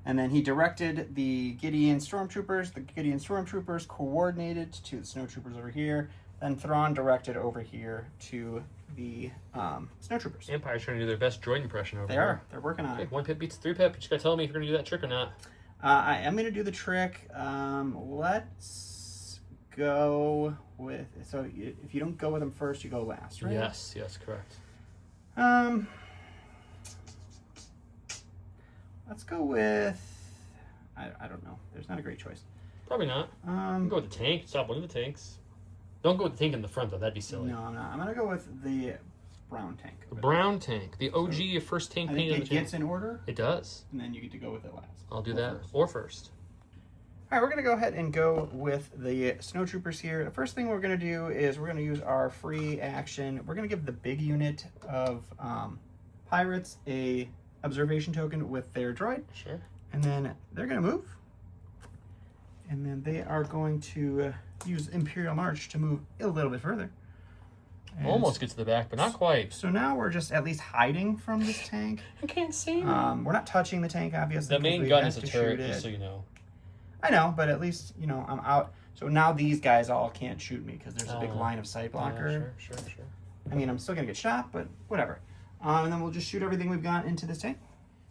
And then he directed the Gideon Stormtroopers. The Gideon Stormtroopers coordinated to the Snowtroopers over here. Then Thrawn directed over here to the Snowtroopers. Empire's trying to do their best droid impression over They here. are. They're working on it. 1 pip beats 3 pip. You just gotta tell me if you're gonna do that trick or not. I am going to do the trick. Let's go with... So if you don't go with them first, you go last, right? Yes, correct. Let's go with... I don't know. There's not a great choice. Probably not. Go with the tank. Stop one of the tanks. Don't go with the tank in the front, though. That'd be silly. No, I'm not. I'm going to go with the brown tank. The brown tank. The OG first tank I painted think on it the gets in order, It does. and then you get to go with it last. I'll do Or that. first. Or first. All right, we're going to go ahead and go with the Snowtroopers here. The first thing we're going to do is we're going to use our free action. We're going to give the big unit of pirates a observation token with their droid. Sure. And then they're going to move. And then they are going to use Imperial March to move a little bit further. And Almost get to the back, but not quite. so now we're just at least hiding from this tank. I can't see me. We're not touching the tank, obviously. The main we gun have is a to turret, shoot it. just so you know. I know, but at least, you know, I'm out. So now these guys all can't shoot me because there's a big line of sight blocker. Sure. I mean, I'm still going to get shot, but whatever. And then we'll just shoot everything we've got into this tank.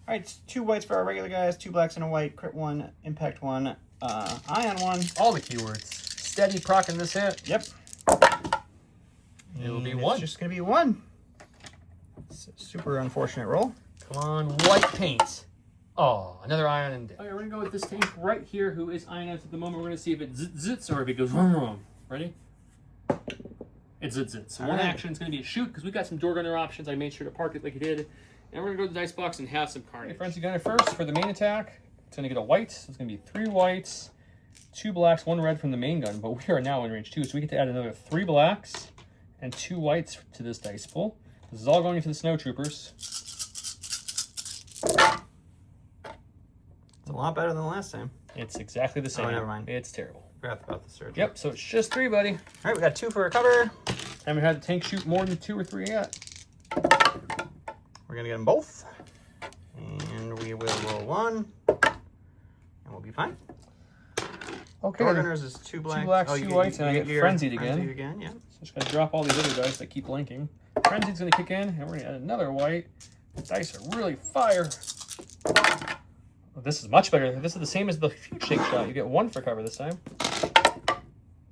All right, 2 whites for our regular guys, 2 blacks and a white, crit 1, impact 1, ion 1. All the keywords. Steady procking this hit. Yep. It will be And 1. It's just going to be 1. It's a super unfortunate roll. Come on, white paint. Oh, another ion and dead. Okay, we're going to go with this tank right here who is ionized at the moment. We're going to see if it zits or if it goes vroom. Ready? It zits. So one action is going to be a shoot because we've got some door gunner options. I made sure to park it like you did. And we're going to go to the dice box and have some carnage. Okay, frenzy gunner first for the main attack. It's going to get a white. So it's going to be 3 whites, 2 blacks, 1 red from the main gun. But we are now in range 2, so we get to add another 3 blacks and 2 whites to this dice pool. This is all going to the snow troopers. It's a lot better than last time. It's exactly the same. Oh, never mind. It's terrible. Forgot about the surge. Yep, so it's just 3, buddy. All right, we got 2 for a cover. Haven't had the tank shoot more than 2 or 3 yet. We're going to get them both. And we will roll 1. And we'll be fine. Okay. Door gunners is 2 blacks. 2 blacks, 2 whites, and I get your frenzied again. Frenzied again, yeah. So just going to drop all these other dice that keep blinking. Frenzy's going to kick in, and we're going to add another white. The dice are really fire. Oh, this is much better. This is the same as the huge shake shot. You get 1 for cover this time.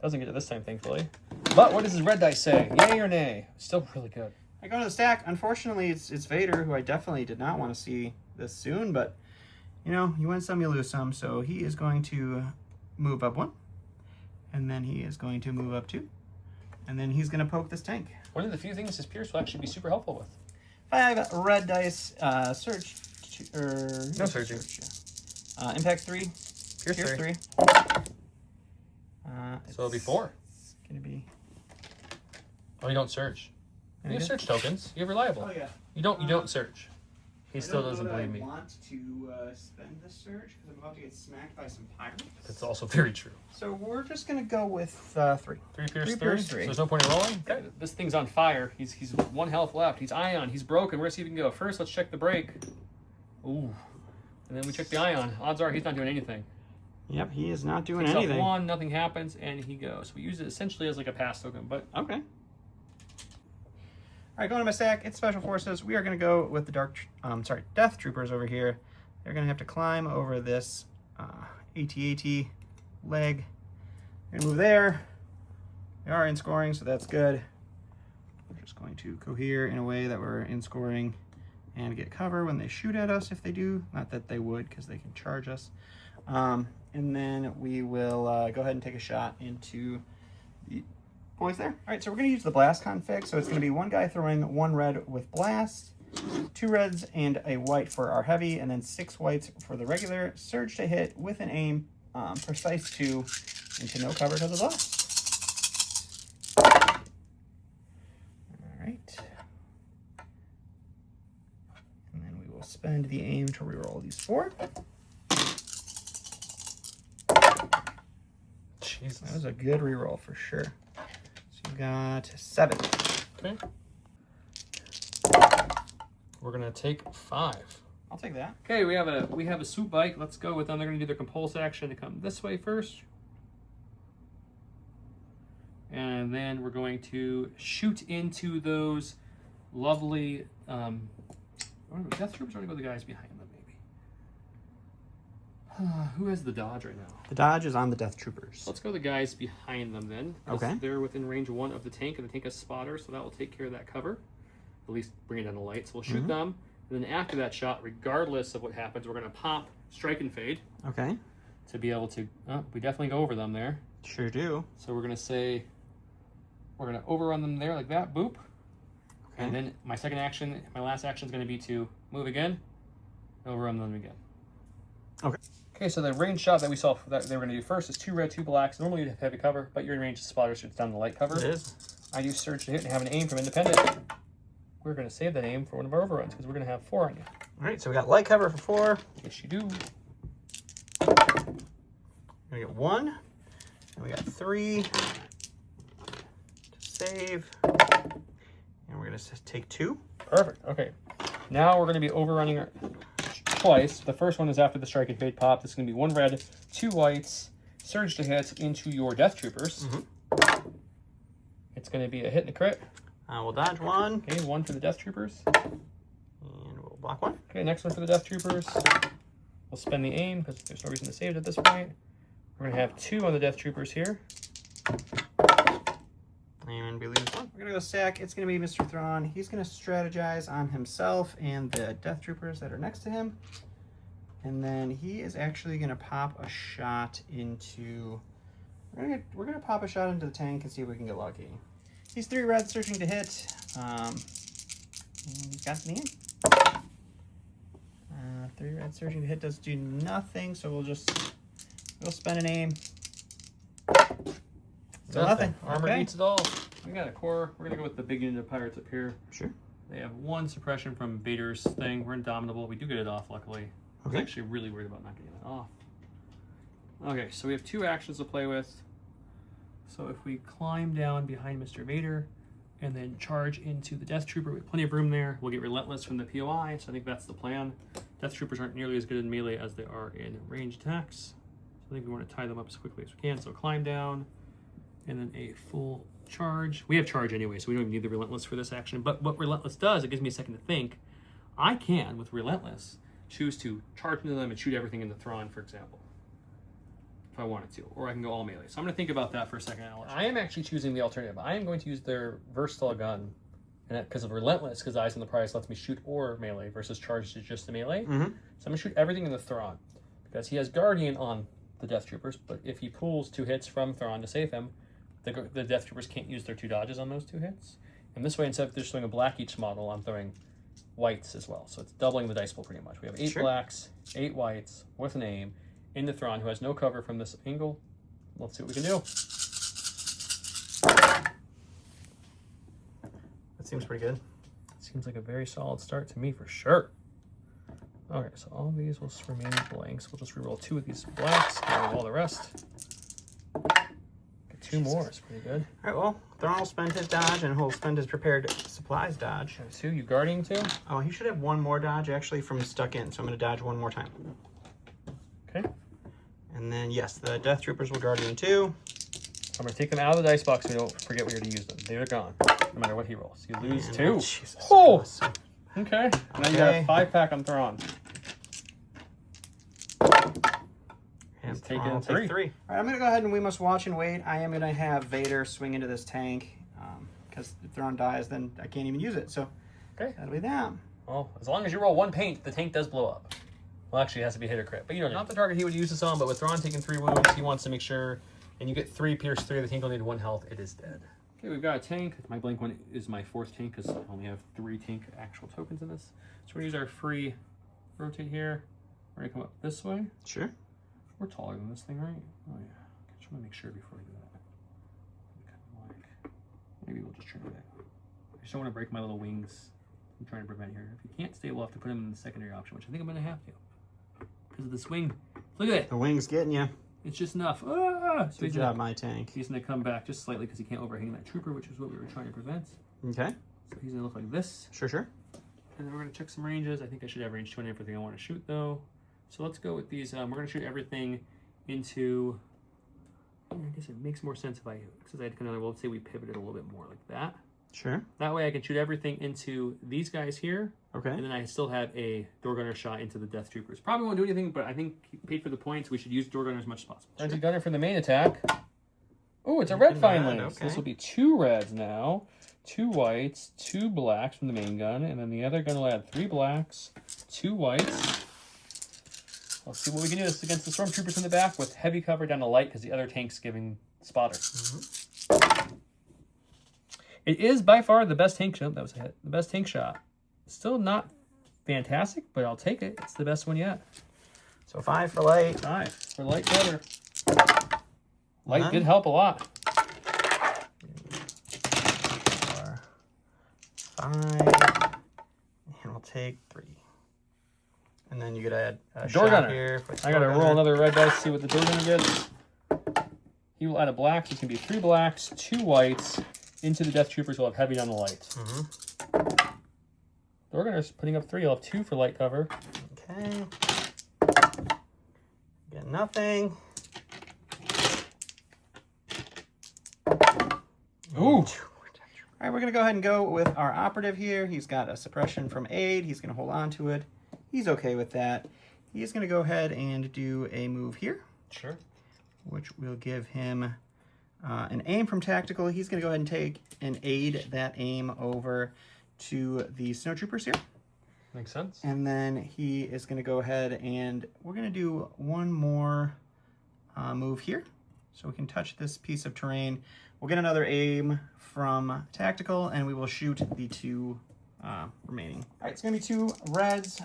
Doesn't get it this time, thankfully. But what does his red dice say? Yay or nay? Still really good. I go to the stack. Unfortunately, it's Vader, who I definitely did not want to see this soon, but, you know, you win some, you lose some. So he is going to move up 1, and then he is going to move up 2, and then he's going to poke this tank. One of the few things this Pierce will actually be super helpful with. 5 red dice, search, No searching. Yeah. Impact 3, Pierce 3. So it'll be 4. It's going to be... Oh, you don't search. You have search tokens. You're reliable. Oh, yeah. You don't search. He still doesn't believe me. I want to spend this search because I'm about to get smacked by some pirates. That's also very true. So we're just going to go with 3. 3 Pierce 3. Pierce So 3. there's no point in rolling. Okay. This thing's on fire. He's 1 health left. He's ion. He's broken. We're going to see if we can go. First, let's check the break. Ooh. And then we check the ion. Odds are he's not doing anything. Yep, he is not doing Picks up anything. 1, nothing happens, and he goes. We use it essentially as like a pass token, but... Okay. All right, going to my stack. It's Special Forces. We are going to go with the Death Troopers over here. They're going to have to climb over this AT-AT leg. They're going to move there. They are in scoring, so that's good. We're just going to cohere in a way that we're in scoring and get cover when they shoot at us if they do. Not that they would, because they can charge us. And then we will go ahead and take a shot into the boys there. All right, so we're going to use the blast config. So it's going to be 1 guy throwing 1 red with blast, 2 reds and a white for our heavy, and then 6 whites for the regular. Surge to hit with an aim, precise 2 into no cover to the blast. All right. And then we will spend the aim to reroll these 4. Jesus. That was a good reroll for sure. So you got 7. Okay. We're gonna take 5. I'll take that. Okay, we have a swoop bike. Let's go with them. They're gonna do their compulse action to come this way first. And then we're going to shoot into those lovely Death Troopers, or go the guys behind them, maybe. Who has the dodge right now? The dodge is on the Death Troopers. Let's go the guys behind them then. Okay. They're within range 1 of the tank, and the tank has spotter, so that will take care of that cover. At least bring it down the light. So we'll shoot them. And then after that shot, regardless of what happens, we're going to pop Strike and Fade. Okay. To be able to... Oh, we definitely go over them there. Sure do. So we're going to say... We're going to overrun them there like that. Boop. Okay. And then my second action, my last action is going to be to move again. Overrun them again. Okay. Okay, so the range shot that we saw that they were going to do first is 2 red, 2 blacks. Normally you'd have heavy cover, but you're in range to spotter, so it's down the light cover. It is. I use Surge to hit and have an aim from Independent. we're going to save the name for one of our overruns because we're going to have 4 on you. All right, so we got light cover for 4. Yes, you do. We get 1, and we got 3 to save, and we're gonna take 2. Perfect. Okay. Now we're going to be overrunning our twice. The first one is after the strike and fade pop. This is going to be 1 red, 2 whites, surge to hit into your Death Troopers. It's going to be a hit and a crit. We'll dodge 1. Okay, 1 for the Death Troopers. And we'll block 1. Okay, next one for the Death Troopers. We'll spend the aim because there's no reason to save it at this point. We're going to have 2 on the Death Troopers here. And we lose 1. We're going to go sack. It's going to be Mr. Thrawn. He's going to strategize on himself and the Death Troopers that are next to him. And then he is actually going to pop a shot into... We're going to pop a shot into the tank and see if we can get lucky. He's 3 red, searching to hit. And he's got the aim. 3 red, searching to hit does do nothing, so we'll spend an aim. So nothing. Armor Okay. beats it all. We got a core. We're going to go with the big unit of pirates up here. Sure. They have 1 suppression from Vader's thing. We're indomitable. We do get it off, luckily. I was actually really worried about not getting it off. Okay, so we have 2 actions to play with. So if we climb down behind Mr. Vader and then charge into the Death Trooper, we have plenty of room there. We'll get Relentless from the POI, so I think that's the plan. Death Troopers aren't nearly as good in melee as they are in range attacks. So I think we want to tie them up as quickly as we can. So climb down and then a full charge. We have charge anyway, so we don't even need the Relentless for this action. But what Relentless does, it gives me a second to think. I can, with Relentless, choose to charge into them and shoot everything in the Thrawn, for example, if I wanted to, or I can go all melee. So I'm going to think about that for a second. I am actually choosing the alternative. I am going to use their versatile gun, and because of Relentless, because Eyes on the Prize lets me shoot or melee versus charge to just the melee. So I'm going to shoot everything in the Thrawn, because he has Guardian on the Death Troopers, but if he pulls 2 hits from Thrawn to save him, the Death Troopers can't use their 2 dodges on those 2 hits. And this way, instead of just throwing a black each model, I'm throwing whites as well. So it's doubling the dice pool pretty much. We have 8 blacks, 8 whites with an aim in the Thrawn, who has no cover from this angle. Let's see what we can do. That seems pretty good. Seems like a very solid start to me for sure. Okay, so all of these will remain blanks. We'll just reroll 2 of these blacks, reroll all the rest. Get 2 more, it's pretty good. All right, well, Thrawn will spend his dodge and he'll spend his prepared supplies dodge. 2, you guarding 2? Oh, he should have 1 more dodge actually from stuck in, so I'm going to dodge 1 more time. Okay. And then, yes, the Death Troopers will Guardian 2. I'm going to take them out of the dice box so we don't forget where to use them. They're gone, no matter what he rolls. You lose And 2. Jesus. Oh! Awesome. Okay. Now you got a 5-pack on Thrawn. And taking Thrawn will 3. take 3. All right, I'm going to go ahead and we must watch and wait. I am going to have Vader swing into this tank because if Thrawn dies, then I can't even use it. So Okay. that'll be that. Well, as long as you roll 1 paint, the tank does blow up. Well, actually, it has to be hit or crit. But you know, not the target he would use this on, but with Thrawn taking 3 wounds, he wants to make sure, and you get 3, pierce 3, the tank only had 1 health, it is dead. Okay, we've got a tank. My blank one is my 4th tank, because I only have 3 tank actual tokens in this. So we're going to use our free rotate here. We're going to come up this way. Sure. We're taller than this thing, right? Oh, yeah. I just want to make sure before we do that. Kind of like, maybe we'll just turn it back. I just don't want to break my little wings. I'm trying to prevent here. If you can't stay, we'll have to put them in the secondary option, which I think I'm going to have to. Because of this wing. Look at it. The wing's getting you. It's just enough. Ah! So Good job, my tank. he's going to come back just slightly because he can't overhang that trooper, which is what we were trying to prevent. Okay. So he's going to look like this. Sure, sure. And then we're going to check some ranges. I think I should have range 2 on everything I want to shoot, though. So let's go with these. We're going to shoot everything into... I guess it makes more sense if I... Because I had kind of... Well, let's say we pivot it a little bit more like that. Sure. That way I can shoot everything into these guys here. Okay. And then I still have a door gunner shot into the Death Troopers. Probably won't do anything, but I think he paid for the points. We should use door gunner as much as possible. Sure. Anti gunner for the main attack. Oh, it's a red finally. Okay. So this will be 2 reds now, 2 whites, 2 blacks from the main gun, and then the other gun will add 3 blacks, 2 whites. Let's see what we can do this against the stormtroopers in the back with heavy cover down to light because the other tank's giving spotter. It is by far the best tank shot. That was a hit. The best tank shot. Still not fantastic, but I'll take it. It's the best one yet. So 5 for light. 5 for light cover. Light did help a lot. 4, 5. take 3. And then you could add a Door shot gunner. here. I gotta roll another red dice, see what the door gunner gets. He will add a black, so it's gonna be 3 blacks, 2 whites. Into the Death Troopers will have heavy on the light. Mm-hmm. Door gunner's putting up 3. He'll have 2 for light cover. Okay. Get nothing. Ooh. All right, we're going to go ahead and go with our operative here. He's got a suppression from aid. He's going to hold on to it. He's okay with that. He's going to go ahead and do a move here. Sure. Which will give him an aim from tactical. He's going to go ahead and take and aid that aim over to the snowtroopers here. Makes sense. And then he is going to go ahead and we're going to do one more move here. So we can touch this piece of terrain. We'll get another aim from tactical, and we will shoot the 2 remaining. All right, it's going to be 2 reds,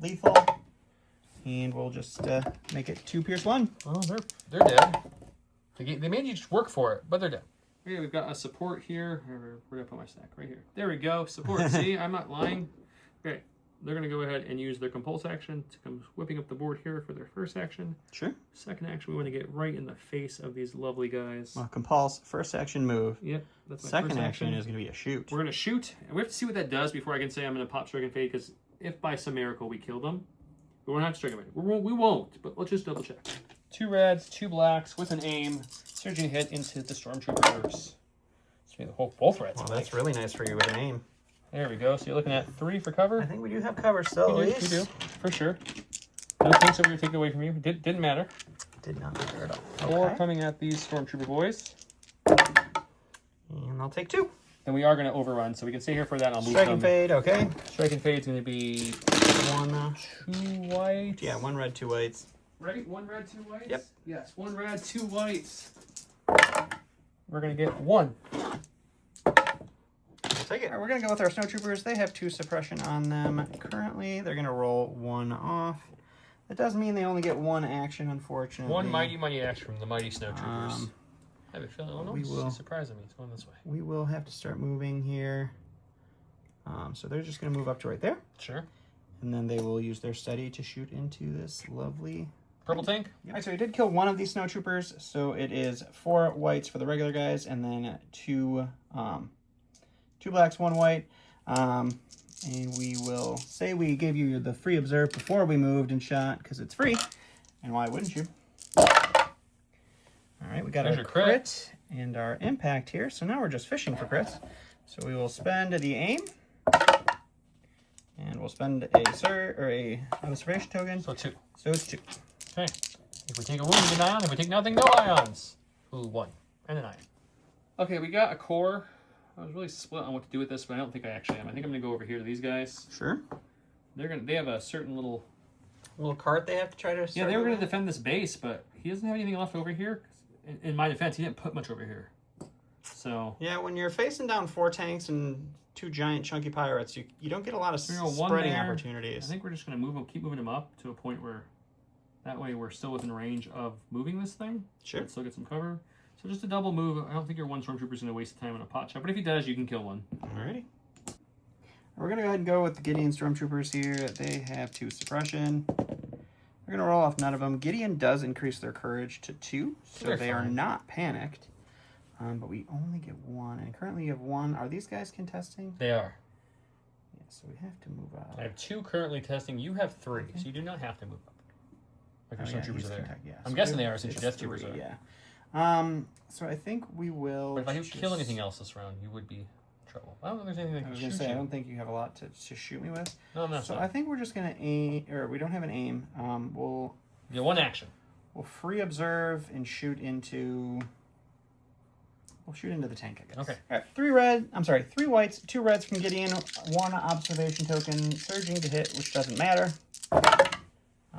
lethal, and we'll just make it 2 pierce 1. Oh, they're dead. They made you just work for it, but they're dead. Okay, we've got a support here. Where did I put my stack? Right here. There we go. Support. See, I'm not lying. Okay, they're going to go ahead and use their compulse action to come whipping up the board here for their first action. Sure. Second action, we want to get right in the face of these lovely guys. Well, compulse, first action move. Yep, that's my Second first action is going to be a shoot. We're going to shoot, and we have to see what that does before I can say I'm going to pop Strike and Fade, because if by some miracle we kill them, we won't have to Strike and Fade. We won't, but let's just double check. 2 reds, 2 blacks with an aim, surging hit into the Stormtroopers. So both reds. Well, that's really nice for you with an aim. There we go. So you're looking at 3 for cover. I think we do have cover still, You do, for sure. No things that we were taking away from you. Didn't matter. Did not matter at all. 4 Okay. coming at these Stormtrooper boys. And I'll take 2. And we are going to overrun, so we can stay here for that. And I'll move Strike and fade, okay. Strike and Fade is going to be 1, 2 whites. yeah, 1 red, 2 whites. Right? 1 red, 2 whites? Yep. Yes, 1 red, 2 whites. We're going to get 1. Take it. All right, we're going to go with our snowtroopers. They have 2 suppression on them. Currently, they're going to roll 1 off. That does mean they only get 1 action, unfortunately. 1 mighty action from the mighty snowtroopers. I have a feeling. Oh no, it's surprising me. It's going this way. We will have to start moving here. So they're just going to move up to right there. Sure. And then they will use their steady to shoot into this lovely purple tank. All right, so we did kill one of these snowtroopers. So it is 4 whites for the regular guys, and then 2 blacks, 1 white. And we will say we gave you the free observe before we moved and shot, because it's free. And why wouldn't you? All right, we got our crit and our impact here. So now we're just fishing for crits. So we will spend the aim. And we'll spend a observation token. So 2. So it's 2. Okay. If we take a wound, we get an ion. If we take nothing, no ions. Ooh, 1. And an ion. Okay, we got a core. I was really split on what to do with this, but I don't think I actually am. I think I'm gonna go over here to these guys. Sure. They have a certain little cart they have to try to. Yeah, they were gonna defend this base, but he doesn't have anything left over here. In my defense, he didn't put much over here. So yeah, when you're facing down 4 tanks and 2 giant chunky pirates, you don't get a lot of spreading opportunities. I think we're just gonna keep moving him up to a point where that way we're still within range of moving this thing. Sure. But still get some cover. So just a double move. I don't think your 1 stormtrooper is going to waste time on a pot shot, but if he does, you can kill 1. Alrighty. We're going to go ahead and go with the Gideon stormtroopers here. They have 2 suppression. We're going to roll off none of them. Gideon does increase their courage to 2, so they are not panicked. But we only get 1, and currently you have 1. Are these guys contesting? They are. Yeah, so we have to move up. I have 2 currently testing. You have 3, so you do not have to move up. Like your stormtroopers are there. Yeah, I'm guessing they are since your death troopers are. Yeah. So I think we will. But if I didn't kill anything else this round, you would be in trouble. I don't think there's anything that can shoot you. I don't think you have a lot to shoot me with. No, I'm not. So I think we're just gonna aim, or we don't have an aim. We'll get 1 action. We'll free observe and shoot into. We'll shoot into the tank, I guess. Okay. All right. 3 whites, 2 reds from Gideon, 1 observation token, surging to hit, which doesn't matter.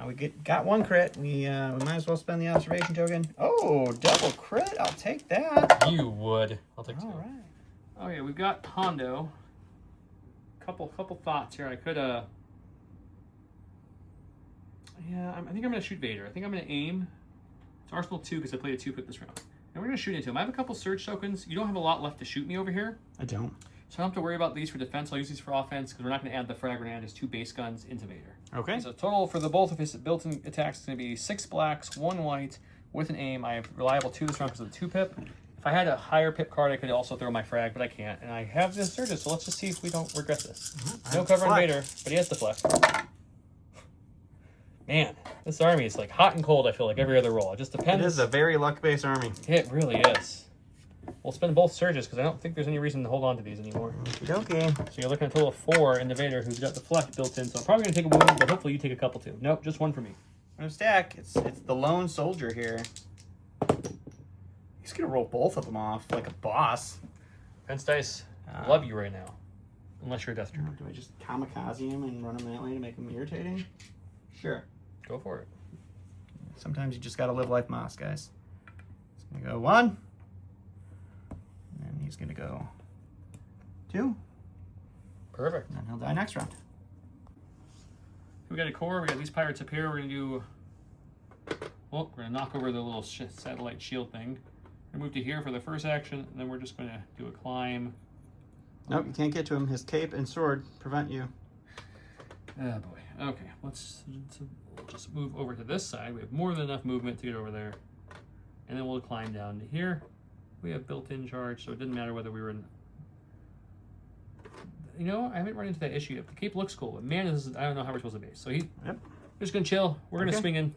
We got 1 crit. We might as well spend the observation token. Oh, double crit! I'll take that. You would. I'll take 2. All right. Okay, we've got Hondo. Couple thoughts here. I could yeah, I think I'm gonna shoot Vader. I think I'm gonna aim. It's Arsenal 2 because I played a 2-pip this round. And we're gonna shoot into him. I have a couple surge tokens. You don't have a lot left to shoot me over here. I don't. So I don't have to worry about these for defense. I'll use these for offense because we're not going to add the frag. We're going to add his 2 base guns into Vader. Okay. So total for the both of his built-in attacks is going to be 6 blacks, 1 white with an aim. I have reliable 2 this round because of the 2 pip. If I had a higher pip card, I could also throw my frag, but I can't. And I have the Surges, so let's just see if we don't regret this. No cover on Vader, but he has the flex. Man, this army is like hot and cold, I feel like, every other roll. It just depends. It is a very luck-based army. It really is. We'll spend both Surges because I don't think there's any reason to hold on to these anymore. Okay. So you're looking at a total of 4 in the Vader who's got the flex built in. So I'm probably going to take a wound, but hopefully you take a couple too. Nope, just 1 for me. No stack. It's the lone soldier here. He's going to roll both of them off like a boss. Fence dice, love you right now. Unless you're a Death Trooper. Do I just kamikaze him and run him that way to make him irritating? Sure. Go for it. Sometimes you just got to live life Moss, guys. He's going to go 1. And he's going to go 2. Perfect. And then he'll die next round. We got a core. We got these pirates up here. We're going to do... Well, we're going to knock over the little satellite shield thing. We're going to move to here for the first action, and then we're just going to do a climb. Nope, you can't get to him. His cape and sword prevent you. Oh, boy. Okay, let's just move over to this side. We have more than enough movement to get over there. And then we'll climb down to here. We have built-in charge, so it didn't matter whether we were in... You know, I haven't run into that issue yet. The cape looks cool, but man, I don't know how we're supposed to base. So we're just going to chill. We're going to swing in.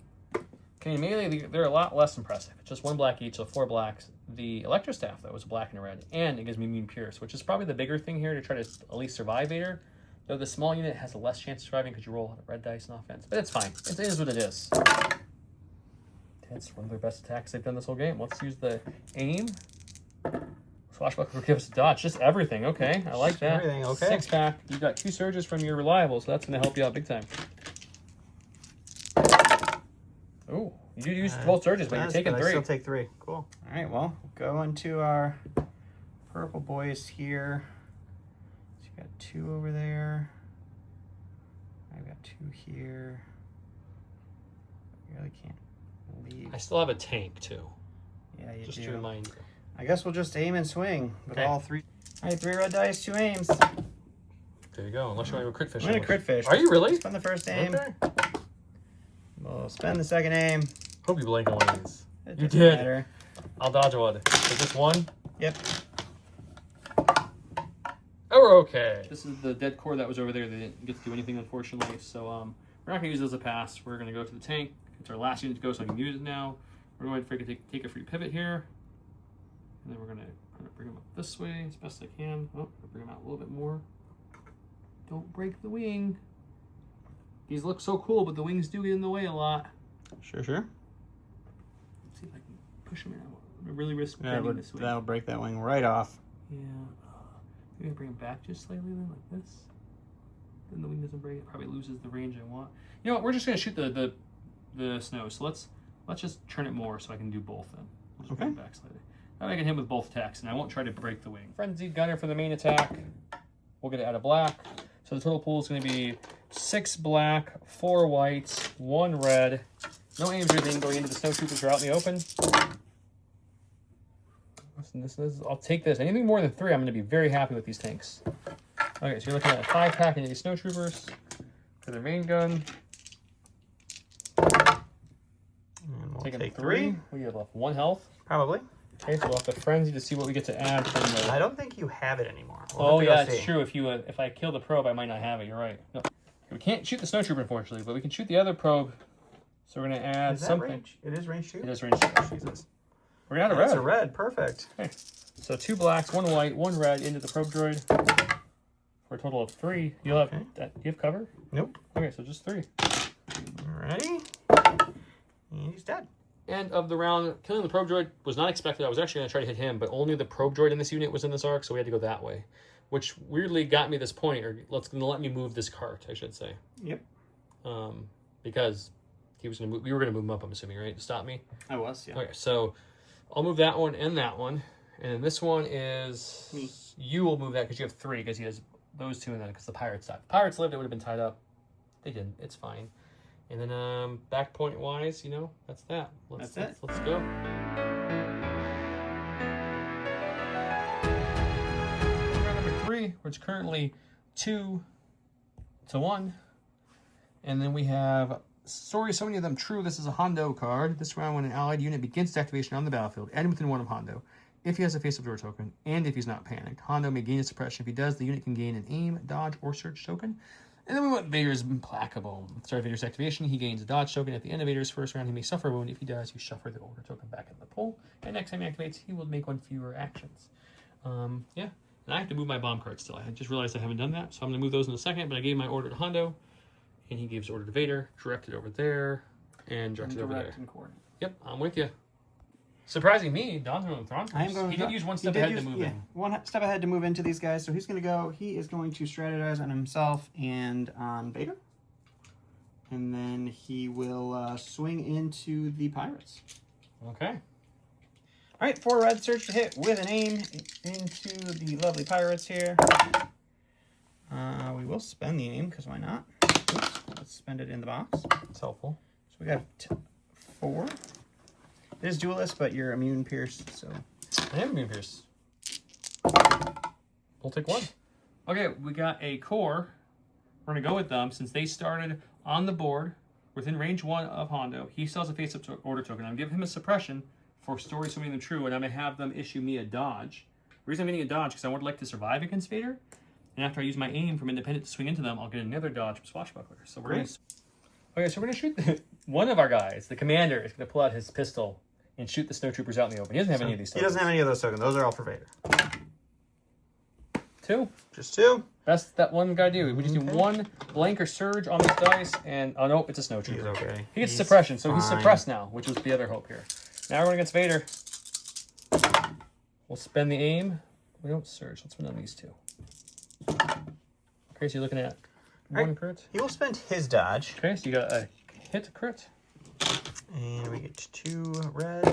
Okay, melee, they're a lot less impressive. It's just 1 black each, so 4 blacks. The Electrostaff, though, was a black and a red, and it gives me immune pierce, which is probably the bigger thing here to try to at least survive Vader. Though the small unit has a less chance of surviving because you roll a lot of red dice in offense. But it's fine. It is what it is. That's one of their best attacks they've done this whole game. Let's use the aim. Swashbuckler gives us a dodge. Just everything. Okay, I like that. Everything, okay. 6-pack. You've got 2 Surges from your reliable, so that's going to help you out big time. Oh, you do use both Surges, but you're taking 3. I still take 3. Cool. All right, well, go into our purple boys here. So you got 2 over there. I've got 2 here. I really can't leave. I still have a tank, too. Yeah, you just do. to remind you. I guess we'll just aim and swing with Okay. all 3. All right, 3 red dice, 2 aims. There you go, unless you want to crit fish. I'm going to crit fish. Are you really? Spend the first aim. Okay. We'll spend the second aim. Hope you blank on one of these. It You doesn't did. matter. I'll dodge one. Is this 1? Yep. Oh, we're okay. This is the dead core that was over there. They didn't get to do anything, unfortunately. So we're not going to use it as a pass. We're going to go to the tank. It's our last unit to go, so I can use it now. We're going to take a free pivot here. And then we're going to bring them up this way as best I can. Oh, I'll bring them out a little bit more. Don't break the wing. These look so cool, but the wings do get in the way a lot. Sure, sure. Let's see if I can push them in. I really risk bending this way. That'll break that wing right off. Yeah. Maybe bring it back just slightly then, like this. Then the wing doesn't break. It probably loses the range I want. You know what? We're just gonna shoot the snow. So let's just turn it more so I can do both then. We'll just bring it back slightly. Now I can hit him with both attacks, and I won't try to break the wing. Frenzied Gunner for the main attack. We'll get it out of black. So the total pool is going to be 6 black, 4 whites, 1 red. No aims or anything going into the snowtroopers who are out in the open. Listen, I'll take this. Anything more than 3, I'm going to be very happy with these tanks. Okay, so you're looking at a 5-pack into these snowtroopers for their main gun. And we'll Taking take 3. 3. We have left 1 health. Probably. Okay, so we'll have to frenzy to see what we get to add from the... I don't think you have it anymore. Oh yeah, it's true. If I kill the probe, I might not have it. You're right. No. We can't shoot the snowtrooper, unfortunately, but we can shoot the other probe. So we're gonna add something. Range? It is range 2? It is range 2. Jesus. We're gonna add a red. It's a red. Perfect. Okay. So 2 blacks, 1 white, 1 red into the probe droid for a total of 3. You'll have that. Do you have cover? Nope. Okay, so just 3. Ready? And he's dead. End of the round. Killing the probe droid was not expected. I was actually going to try to hit him, but only the probe droid in this unit was in this arc, so we had to go that way. Which weirdly got me this point, or let me move this cart, I should say. Yep. Because he was going to move. We were going to move him up, I'm assuming, right? To stop me? I was, yeah. Okay, so I'll move that one and that one. And then this one is... Me. You will move that because you have 3, because he has those 2 and then because the pirates died. If the pirates lived, it would have been tied up. They didn't. It's fine. And then back point wise, you know, that's that. Let's go. Round number 3. It's currently 2-1. And then we have Story So Many of Them True. This is a Hondo card. This round, when an allied unit begins its activation on the battlefield, add within 1 of Hondo. If he has a face-up door token, and if he's not panicked, Hondo may gain a suppression. If he does, the unit can gain an aim, dodge, or search token. And then we want Vader's Implacable. Start Vader's activation, he gains a dodge token. At the end of Vader's first round, he may suffer a wound. If he does, you shuffle the order token back in the pool. And next time he activates, he will make 1 fewer actions. Yeah. And I have to move my bomb card still. I just realized I haven't done that, so I'm going to move those in a second. But I gave my order to Hondo, and he gives order to Vader, directed over there, and directed over there. Yep, I'm with you. Surprising me, Don's going to Thrawn first. He did use 1 step ahead to move in. 1 step ahead to move into these guys. So he's going to go. He is going to strategize on himself and on Vader. And then he will swing into the pirates. Okay. All right, 4 red, surge to hit with an aim into the lovely pirates here. We will spend the aim, because why not? Oops, let's spend it in the box. It's helpful. So we got 4. It is duelist, but you're immune pierced, so. I am immune pierced. We'll take 1. Okay, we got a core. We're going to go with them since they started on the board within range 1 of Hondo. He still has a face-up order token. I'm giving him a suppression for Story So Many of Them True, and I'm going to have them issue me a dodge. The reason I'm getting a dodge is because I would like to survive against Vader. And after I use my aim from Independent to swing into them, I'll get another dodge from Swashbuckler. So we're going to... Okay, so we're going to shoot one of our guys. The commander is going to pull out his pistol and shoot the snowtroopers out in the open. He doesn't have any of these tokens. He doesn't have any of those tokens. Those are all for Vader. 2. Just 2. That's that one guy do. We just do 1 blank or surge on these dice, and oh no, it's a snowtrooper. He's okay. He gets suppression, so he's suppressed now, which was the other hope here. Now we're going against Vader. We'll spend the aim. We don't surge. Let's spend on these 2. Okay, so you're looking at 1 crit. He will spend his dodge. Okay, so you got a hit crit. And we get 2 red.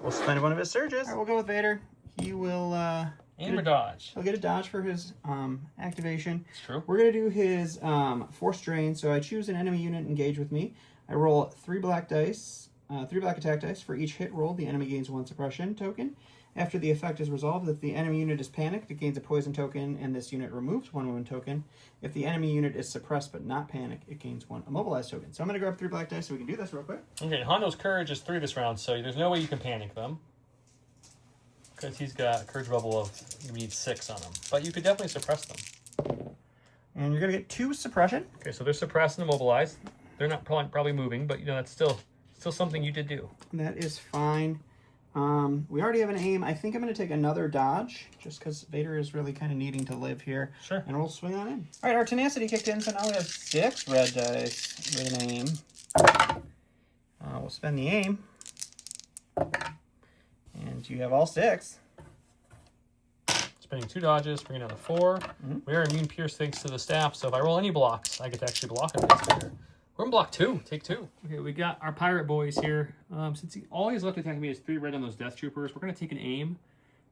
We'll spend 1 of his surges. All right, we'll go with Vader. He will aim or dodge. He'll get a dodge for his activation. It's true. We're gonna do his force drain. So I choose an enemy unit engage with me. I roll 3 black dice, 3 black attack dice. For each hit roll, the enemy gains 1 suppression token. After the effect is resolved, if the enemy unit is panicked, it gains a poison token, and this unit removes 1 wound token. If the enemy unit is suppressed but not panicked, it gains 1 immobilized token. So I'm going to grab 3 black dice so we can do this real quick. Okay, Hondo's courage is 3 this round, so there's no way you can panic them. Because he's got a courage bubble of, you need 6 on him. But you could definitely suppress them. And you're going to get 2 suppression. Okay, so they're suppressed and immobilized. They're not probably moving, but that's still something you did do. That is fine. We already have an aim. I think I'm going to take another dodge, just because Vader is really kind of needing to live here. Sure. And we'll swing on in. All right, our tenacity kicked in, so now we have 6 red dice with an aim. We'll spend the aim. And you have all 6. Spending 2 dodges, bringing down to 4. We are immune pierced thanks to the staff, so if I roll any blocks, I get to actually block against Vader. We're in block 2. Take 2. Okay, we got our pirate boys here. Since all he's left attacking me is 3 red on those death troopers, we're going to take an aim, and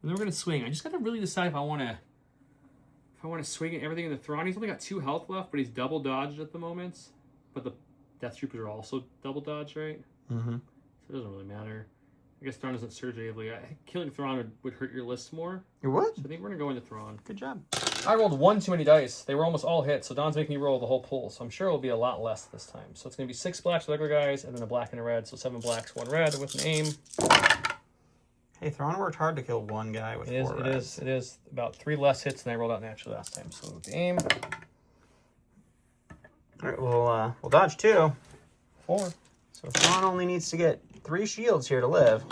then we're going to swing. I just got to really decide if I want to swing at everything in the Thrawn. He's only got 2 health left, but he's double dodged at the moment. But the death troopers are also double dodged, right? Mm-hmm. So it doesn't really matter. I guess Thrawn doesn't surge heavily. Killing Thrawn would hurt your list more. It would? So I think we're going to go into Thrawn. Good job. I rolled 1 too many dice. They were almost all hits, so Don's making me roll the whole pool. So I'm sure it'll be a lot less this time. So it's going to be 6 blacks with regular guys, and then a black and a red. So 7 blacks, 1 red with an aim. Hey, Thrawn worked hard to kill 1 guy with 4 reds. It is about 3 less hits than I rolled out naturally last time. So with the aim. All right, we'll dodge 2. 4. So Thrawn only needs to get 3 shields here to live.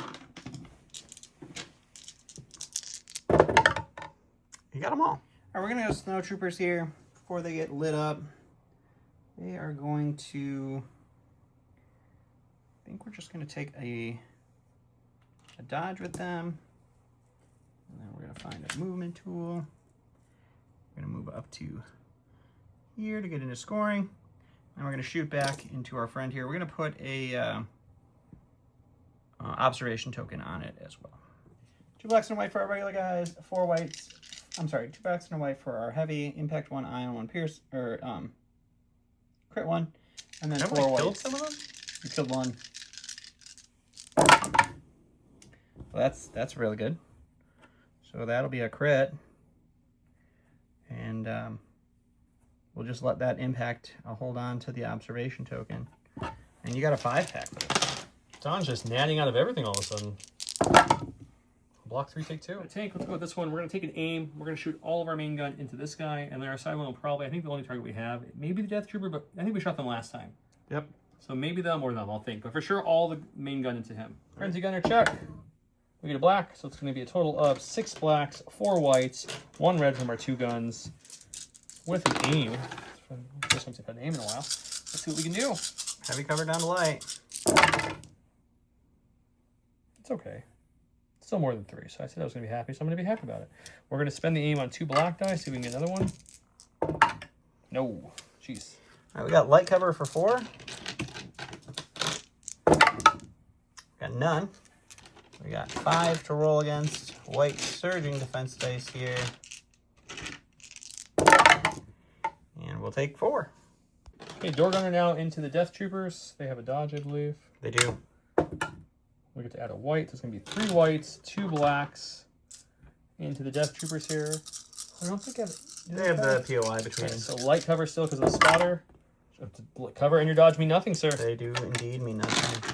You got them all. All right, we're going to go snowtroopers here before they get lit up. They are going to... I think we're just going to take a dodge with them. And then we're going to find a movement tool. We're going to move up to here to get into scoring. And we're going to shoot back into our friend here. We're going to put a observation token on it as well. 2 blacks and a white for our regular guys, 4 whites. I'm sorry, 2 blacks and a white for our heavy, impact 1, ion 1, pierce, or crit 1, and then 4 whites. Killed some of them? You killed 1. Well, that's really good. So that'll be a crit. and we'll just let that impact hold on to the observation token. And you got a 5-pack for this. Don's just natting out of everything all of a sudden. Block 3, take 2. Tank, let's go with this one. We're going to take an aim. We're going to shoot all of our main gun into this guy, and then our side one will probably, I think the only target we have, maybe the Death Trooper, but I think we shot them last time. Yep. So maybe them or them, I'll think. But for sure, all the main gun into him. Frenzy Gunner, check. We get a black, so it's going to be a total of 6 blacks, 4 whites, 1 red from our 2 guns, with an aim. First time I've had an aim in a while. Let's see what we can do. Heavy cover down to light. It's okay. Still more than 3, so I said I was going to be happy, so I'm going to be happy about it. We're going to spend the aim on 2 black dice, see if we can get another one. No. Jeez. All right, we got light cover for 4. Got none. We got 5 to roll against. White surging defense dice here. And we'll take 4. Okay, Door Gunner now into the Death Troopers. They have a dodge, I believe. They do. We get to add a white. There's going to be 3 whites, 2 blacks into the Death Troopers here. I don't think they have the POI between. Okay, so light cover still because of the spotter. Cover and your dodge mean nothing, sir. They do indeed mean nothing.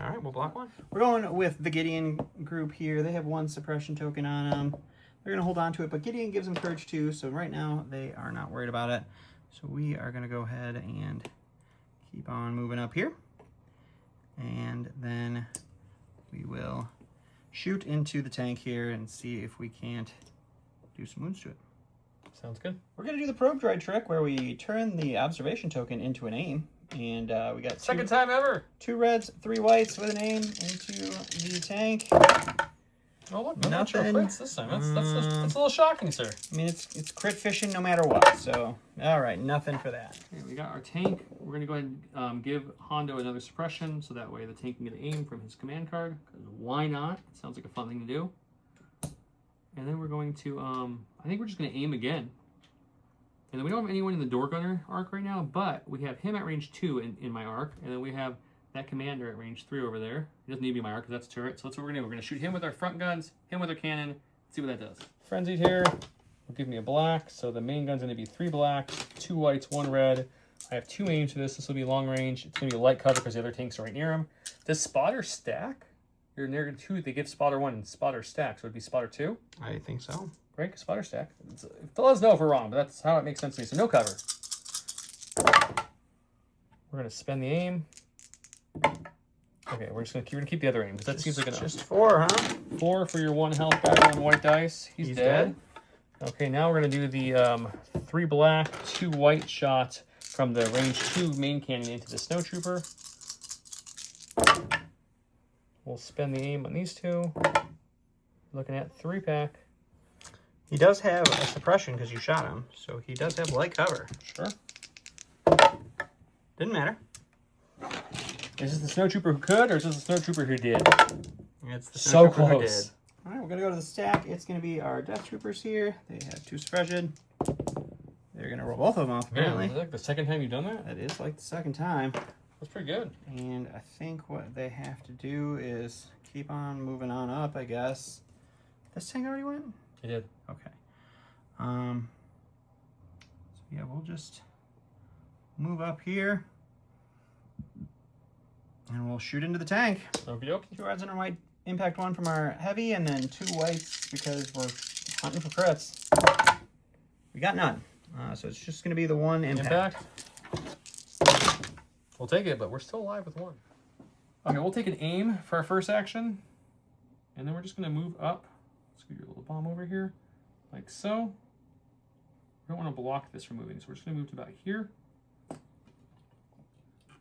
All right, we'll block 1. We're going with the Gideon group here. They have 1 suppression token on them. They're going to hold on to it, but Gideon gives them courage too, so right now they are not worried about it. So we are going to go ahead and keep on moving up here. And then we will shoot into the tank here and see if we can't do some wounds to it. Sounds good. We're going to do the probe droid trick where we turn the observation token into an aim. And we got second time ever. 2 reds, 3 whites with an aim into the tank. Oh look, no natural crits this time. That's a little shocking, sir. I mean, it's crit fishing no matter what. So, all right, nothing for that. Okay, we got our tank. We're gonna go ahead and give Hondo another suppression, so that way the tank can get an aim from his command card. Why not? It sounds like a fun thing to do. And then we're going to, I think we're just gonna aim again. And then we don't have anyone in the Door Gunner arc right now, but we have him at range 2 in my arc, and then we have that commander at range 3 over there. He doesn't need to be my arc because that's turret. So that's what we're gonna do. We're gonna shoot him with our front guns, him with our cannon, see what that does. Frenzied here will give me a black, so the main gun's gonna be 3 blacks, 2 whites, 1 red. I have 2 aims for this. This will be long range. It's gonna be light cover because the other tanks are right near him. Does spotter stack? You're near 2. They give spotter 1 and spotter stack, so it'd be spotter 2. I think so. Great, spotter stack. Let us know if we're wrong, but that's how it makes sense to me. So no cover. We're gonna spend the aim. Okay, we're gonna keep the other aim because that seems like enough. Just 4, huh? 4 for your 1 health guy, 1 white dice. He's dead. Okay, now we're gonna do the 3 black, 2 white shot from the range 2 main cannon into the Snow Trooper. We'll spend the aim on these 2. Looking at 3-pack. He does have a suppression because you shot him, so he does have light cover. Sure. Didn't matter. Is this the Snow Trooper who could, or is this the Snow Trooper who did? It's the so Trooper who close. did. All right, we're going to go to the stack. It's going to be our Death Troopers here. They have 2 suppression. They're going to roll both of them off, apparently. Yeah, is that like the second time you've done that? That is like the second time. That's pretty good. And I think what they have to do is keep on moving on up, I guess. This tank already went? It did. Okay. So yeah, we'll just move up here. And we'll shoot into the tank. Okie dokie. 2 reds and a white impact 1 from our heavy, and then 2 whites because we're hunting for crits. We got none. So it's just going to be the 1 impact. We'll take it, but we're still alive with 1. Okay, we'll take an aim for our first action. And then we're just going to move up. Let's get your little bomb over here. Like so. We don't want to block this from moving, so we're just going to move to about here.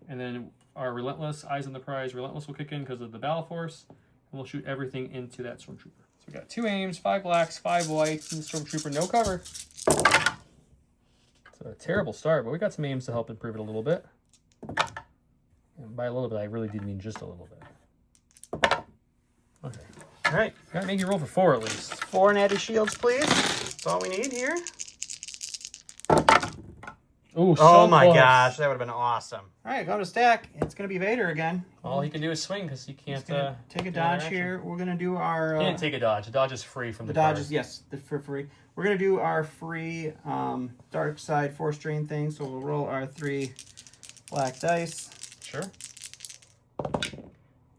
And then our Relentless, Eyes on the Prize, Relentless will kick in because of the Battle Force. And we'll shoot everything into that Stormtrooper. So we got 2 aims, 5 blacks, 5 whites, and the Stormtrooper, no cover. It's a terrible start, but we got some aims to help improve it a little bit. And by a little bit, I really did mean just a little bit. Okay. All right. Gotta make you roll for 4 at least. 4 natty shields, please. That's all we need here. Ooh, Oh so my close. gosh, that would have been awesome. All right, go to stack. It's going to be Vader again. All he can do is swing because he can't Take a do dodge another here. We're going to do our... He didn't take a dodge. A dodge is free from the dodge card. is, yes, for free. We're going to do our free dark side 4-strain thing. So we'll roll our 3 black dice. Sure.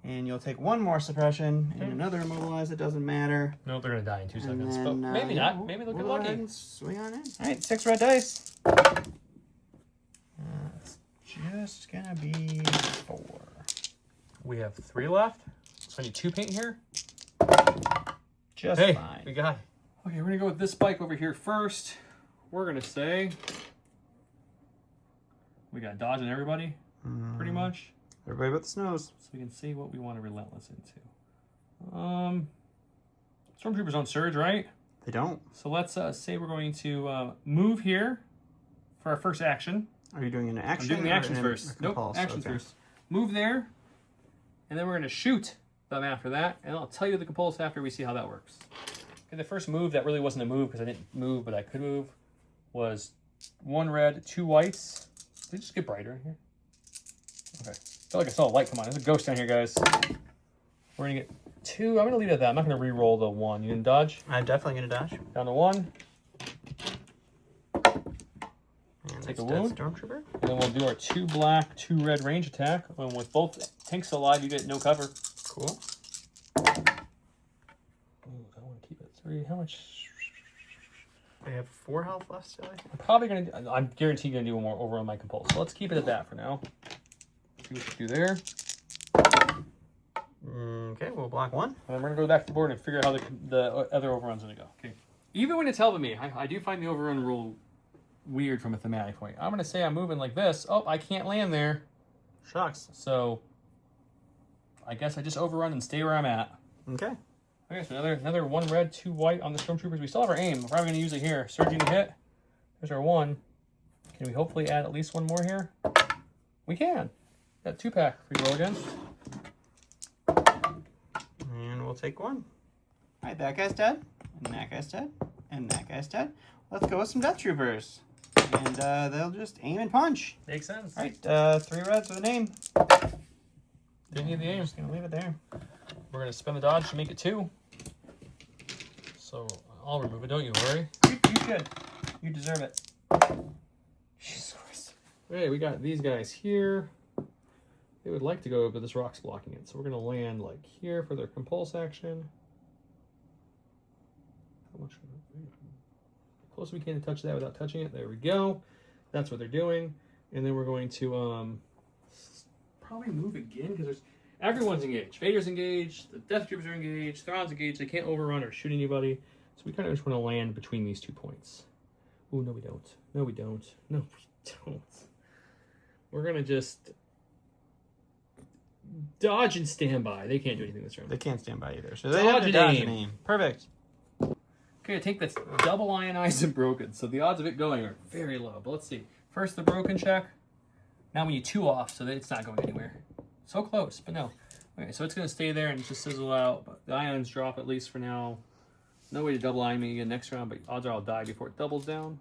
And you'll take 1 more suppression and another immobilize. It doesn't matter. No, they're going to die in 2 seconds. Then, but maybe not. Maybe they'll get go ahead lucky. and swing on in. All right, 6 red dice. It's just going to be 4. We have 3 left. So I need 2 paint here. Just hey, fine. we got it. Okay, we're going to go with this bike over here first. We're going to say we got dodging everybody, pretty much. Everybody but the snows. So we can see what we want to relentless into. Stormtroopers don't surge, right? They don't. So let's say we're going to move here for our first action. Are you doing an action? I'm doing the actions or first. Nope, compulse? actions Okay. first. Move there, and then we're going to shoot them after that, and I'll tell you the compulse after we see how that works. Okay, the first move that really wasn't a move because I didn't move, but I could move, was 1 red, 2 whites. Did it just get brighter in here? Okay. I feel like I saw a light come on. There's a ghost down here, guys. We're going to get 2. I'm going to leave it at that. I'm not going to re-roll the 1. You going to dodge? I'm definitely going to dodge. Down to 1. And Take a dead wound. Stormtrooper. And then we'll do our 2 black, 2 red range attack. And with both tanks alive, you get no cover. Cool. Ooh, I want to keep it 3. How much? I have 4 health left still. I'm probably going to... I'm guaranteed going to do more over on my compulse. So let's keep it at that for now. See what we do there. Okay, we'll block 1. And then we're going to go back to the board and figure out how the other overrun's going to go. Okay. Even when it's helping me, I do find the overrun rule weird from a thematic point. I'm going to say I'm moving like this. Oh, I can't land there. Shucks. So I guess I just overrun and stay where I'm at. Okay. Okay, so another 1 red, 2 white on the Stormtroopers. We still have our aim. We're probably going to use it here. Surging to hit. There's our 1. Can we hopefully add at least 1 more here? We can. Got 2-pack. Free roll again. And we'll take 1. All right, that guy's dead. And that guy's dead. And that guy's dead. Let's go with some Death Troopers. And they'll just aim and punch. Makes sense. All right, 3 reds with an aim. Didn't need the aim. Just going to leave it there. We're going to spend the dodge to make it 2. So I'll remove it. Don't you worry. You should. You deserve it. Jesus Christ. Okay, we got these guys here. They would like to go, but this rock's blocking it. So we're going to land like here for their compulse action. How much? Close we can to touch that without touching it. There we go. That's what they're doing. And then we're going to probably move again because there's everyone's engaged. Vader's engaged. The Death Troopers are engaged. Thrawn's engaged. They can't overrun or shoot anybody. So we kind of just want to land between these 2 points. Oh, no, we don't. No, we don't. No, we don't. We're going to just dodge and stand by. They can't do anything this round. They can't stand by either. So they have to dodge and aim. Perfect. Okay, I think that's double ionized and broken. So the odds of it going are very low. But let's see. First the broken check. Now we need 2 off, so that it's not going anywhere. So close, but no. Okay, so it's going to stay there and just sizzle out. But the ions drop at least for now. No way to double ion me again next round, but odds are I'll die before it doubles down.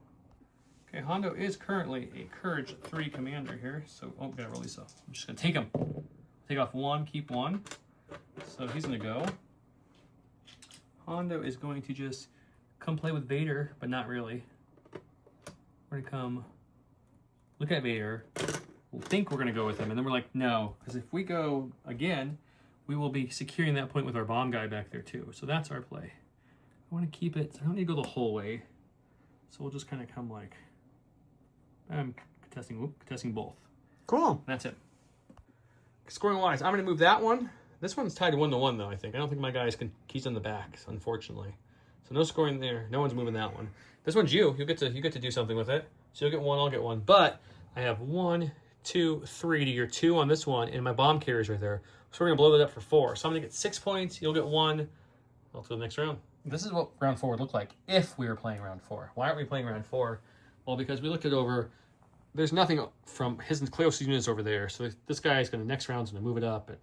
Okay, Hondo is currently a Courage 3 commander here. So, oh, gotta release off. I'm just going to take him. Take off 1, keep 1. So he's going to go. Hondo is going to just come play with Vader, but not really. We're going to come look at Vader. We'll think we're going to go with him, and then we're like, no. Because if we go again, we will be securing that point with our bomb guy back there too. So that's our play. I want to keep it. I don't need to go the whole way. So we'll just kind of come like, I'm contesting both. Cool. And that's it. Scoring wise, I'm going to move that one. This one's tied 1-1 though, I think. I don't think my guy's keys on the back, unfortunately. So no scoring there. No one's moving that one. This one's you. You get to do something with it. So you'll get 1, I'll get 1. But I have 1, 2, 3 to your 2 on this one, and my bomb carrier's right there. So we're gonna blow that up for 4. So I'm gonna get 6 points. You'll get 1. I'll do the next round. This is what round 4 would look like if we were playing round 4. Why aren't we playing round 4? Well, because we looked it over. There's nothing from his close units over there. So this guy is gonna next round's gonna move it up, and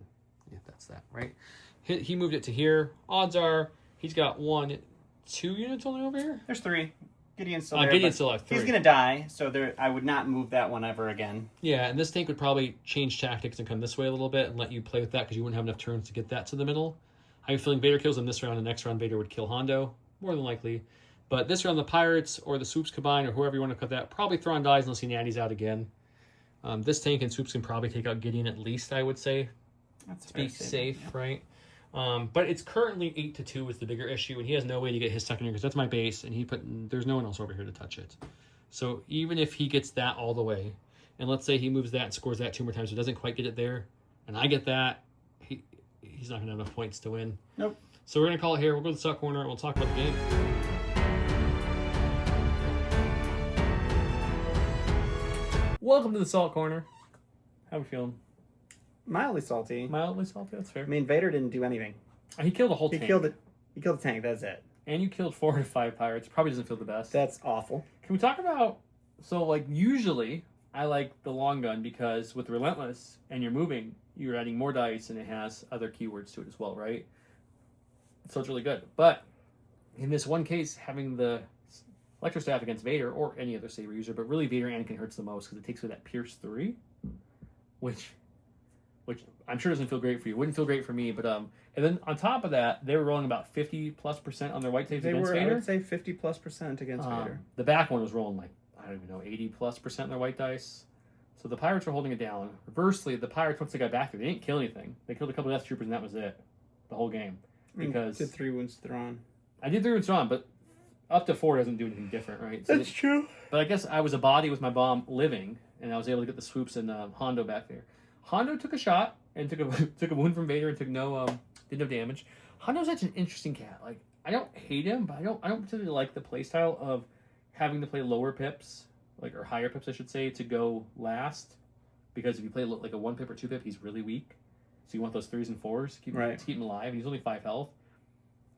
yeah, that's that, right? He moved it to here. Odds are he's got 1, 2 units only over here. There's 3. Gideon's still there. Gideon's still at 3. He's going to die, so I would not move that one ever again. Yeah, and this tank would probably change tactics and come this way a little bit and let you play with that because you wouldn't have enough turns to get that to the middle. I have a feeling Vader kills him this round, and next round Vader would kill Hondo, more than likely. But this round the Pirates or the Swoops combine or whoever you want to cut that, probably Thrawn dies unless he natties out again. This tank and Swoops can probably take out Gideon at least, I would say. That's to be safe, yeah. Right? But it's currently 8-2 is the bigger issue, and he has no way to get his second here because that's my base, and there's no one else over here to touch it. So even if he gets that all the way, and let's say he moves that and scores that 2 more times, so doesn't quite get it there, and I get that, he's not going to have enough points to win. Nope. So we're going to call it here. We'll go to the Salt Corner, and we'll talk about the game. Welcome to the Salt Corner. How are we feeling? Mildly salty. Mildly salty, that's fair. I mean, Vader didn't do anything. He killed the whole tank. He killed the tank, that's it. And you killed 4 to 5 pirates. Probably doesn't feel the best. That's awful. Can we talk about... So, like, usually, I like the long gun because with Relentless and you're moving, you're adding more dice and it has other keywords to it as well, right? So it's really good. But in this one case, having the Electro Staff against Vader or any other Saber user, but really Vader Anakin hurts the most because it takes away that Pierce 3, which I'm sure doesn't feel great for you. Wouldn't feel great for me, but and then on top of that, they were rolling about 50+% on their white tapes against Vader. I would say 50+% against Vader. The back one was rolling like, I don't even know, 80+% on their white dice. So the Pirates were holding it down. Reversely, the Pirates, once they got back there, they didn't kill anything. They killed a couple of Death Troopers and that was it. The whole game. Because did 3 wounds Thrawn. I did 3 wounds Thrawn, but up to 4 doesn't do anything different, right? So that's true. But I guess I was a body with my bomb living, and I was able to get the Swoops and Hondo back there. Hondo took a shot and took a wound from Vader and did no damage. Hondo's such an interesting cat. Like, I don't hate him, but I don't particularly like the playstyle of having to play lower pips, or higher pips, I should say, to go last. Because if you play like a 1 pip or 2 pip, he's really weak. So you want those 3s and 4s to keep him alive, and he's only 5 health.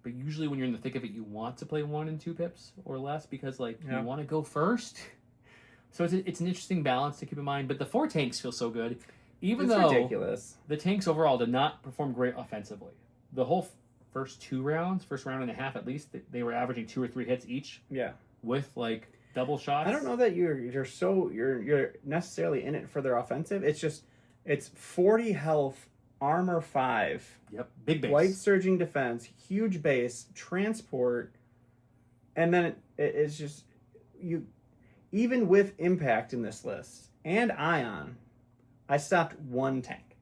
But usually when you're in the thick of it, you want to play 1 and 2 pips or less because you want to go first. So it's an interesting balance to keep in mind. But the 4 tanks feel so good. Even though ridiculous. The tanks overall did not perform great offensively. The whole first round and a half at least, they were averaging 2 or 3 hits each. Yeah. With like double shots. I don't know that you're necessarily in it for their offensive. It's 40 health, armor 5. Yep. Big base. White surging defense, huge base, transport, and then it's just you. Even with impact in this list and ion, I stopped 1 tank.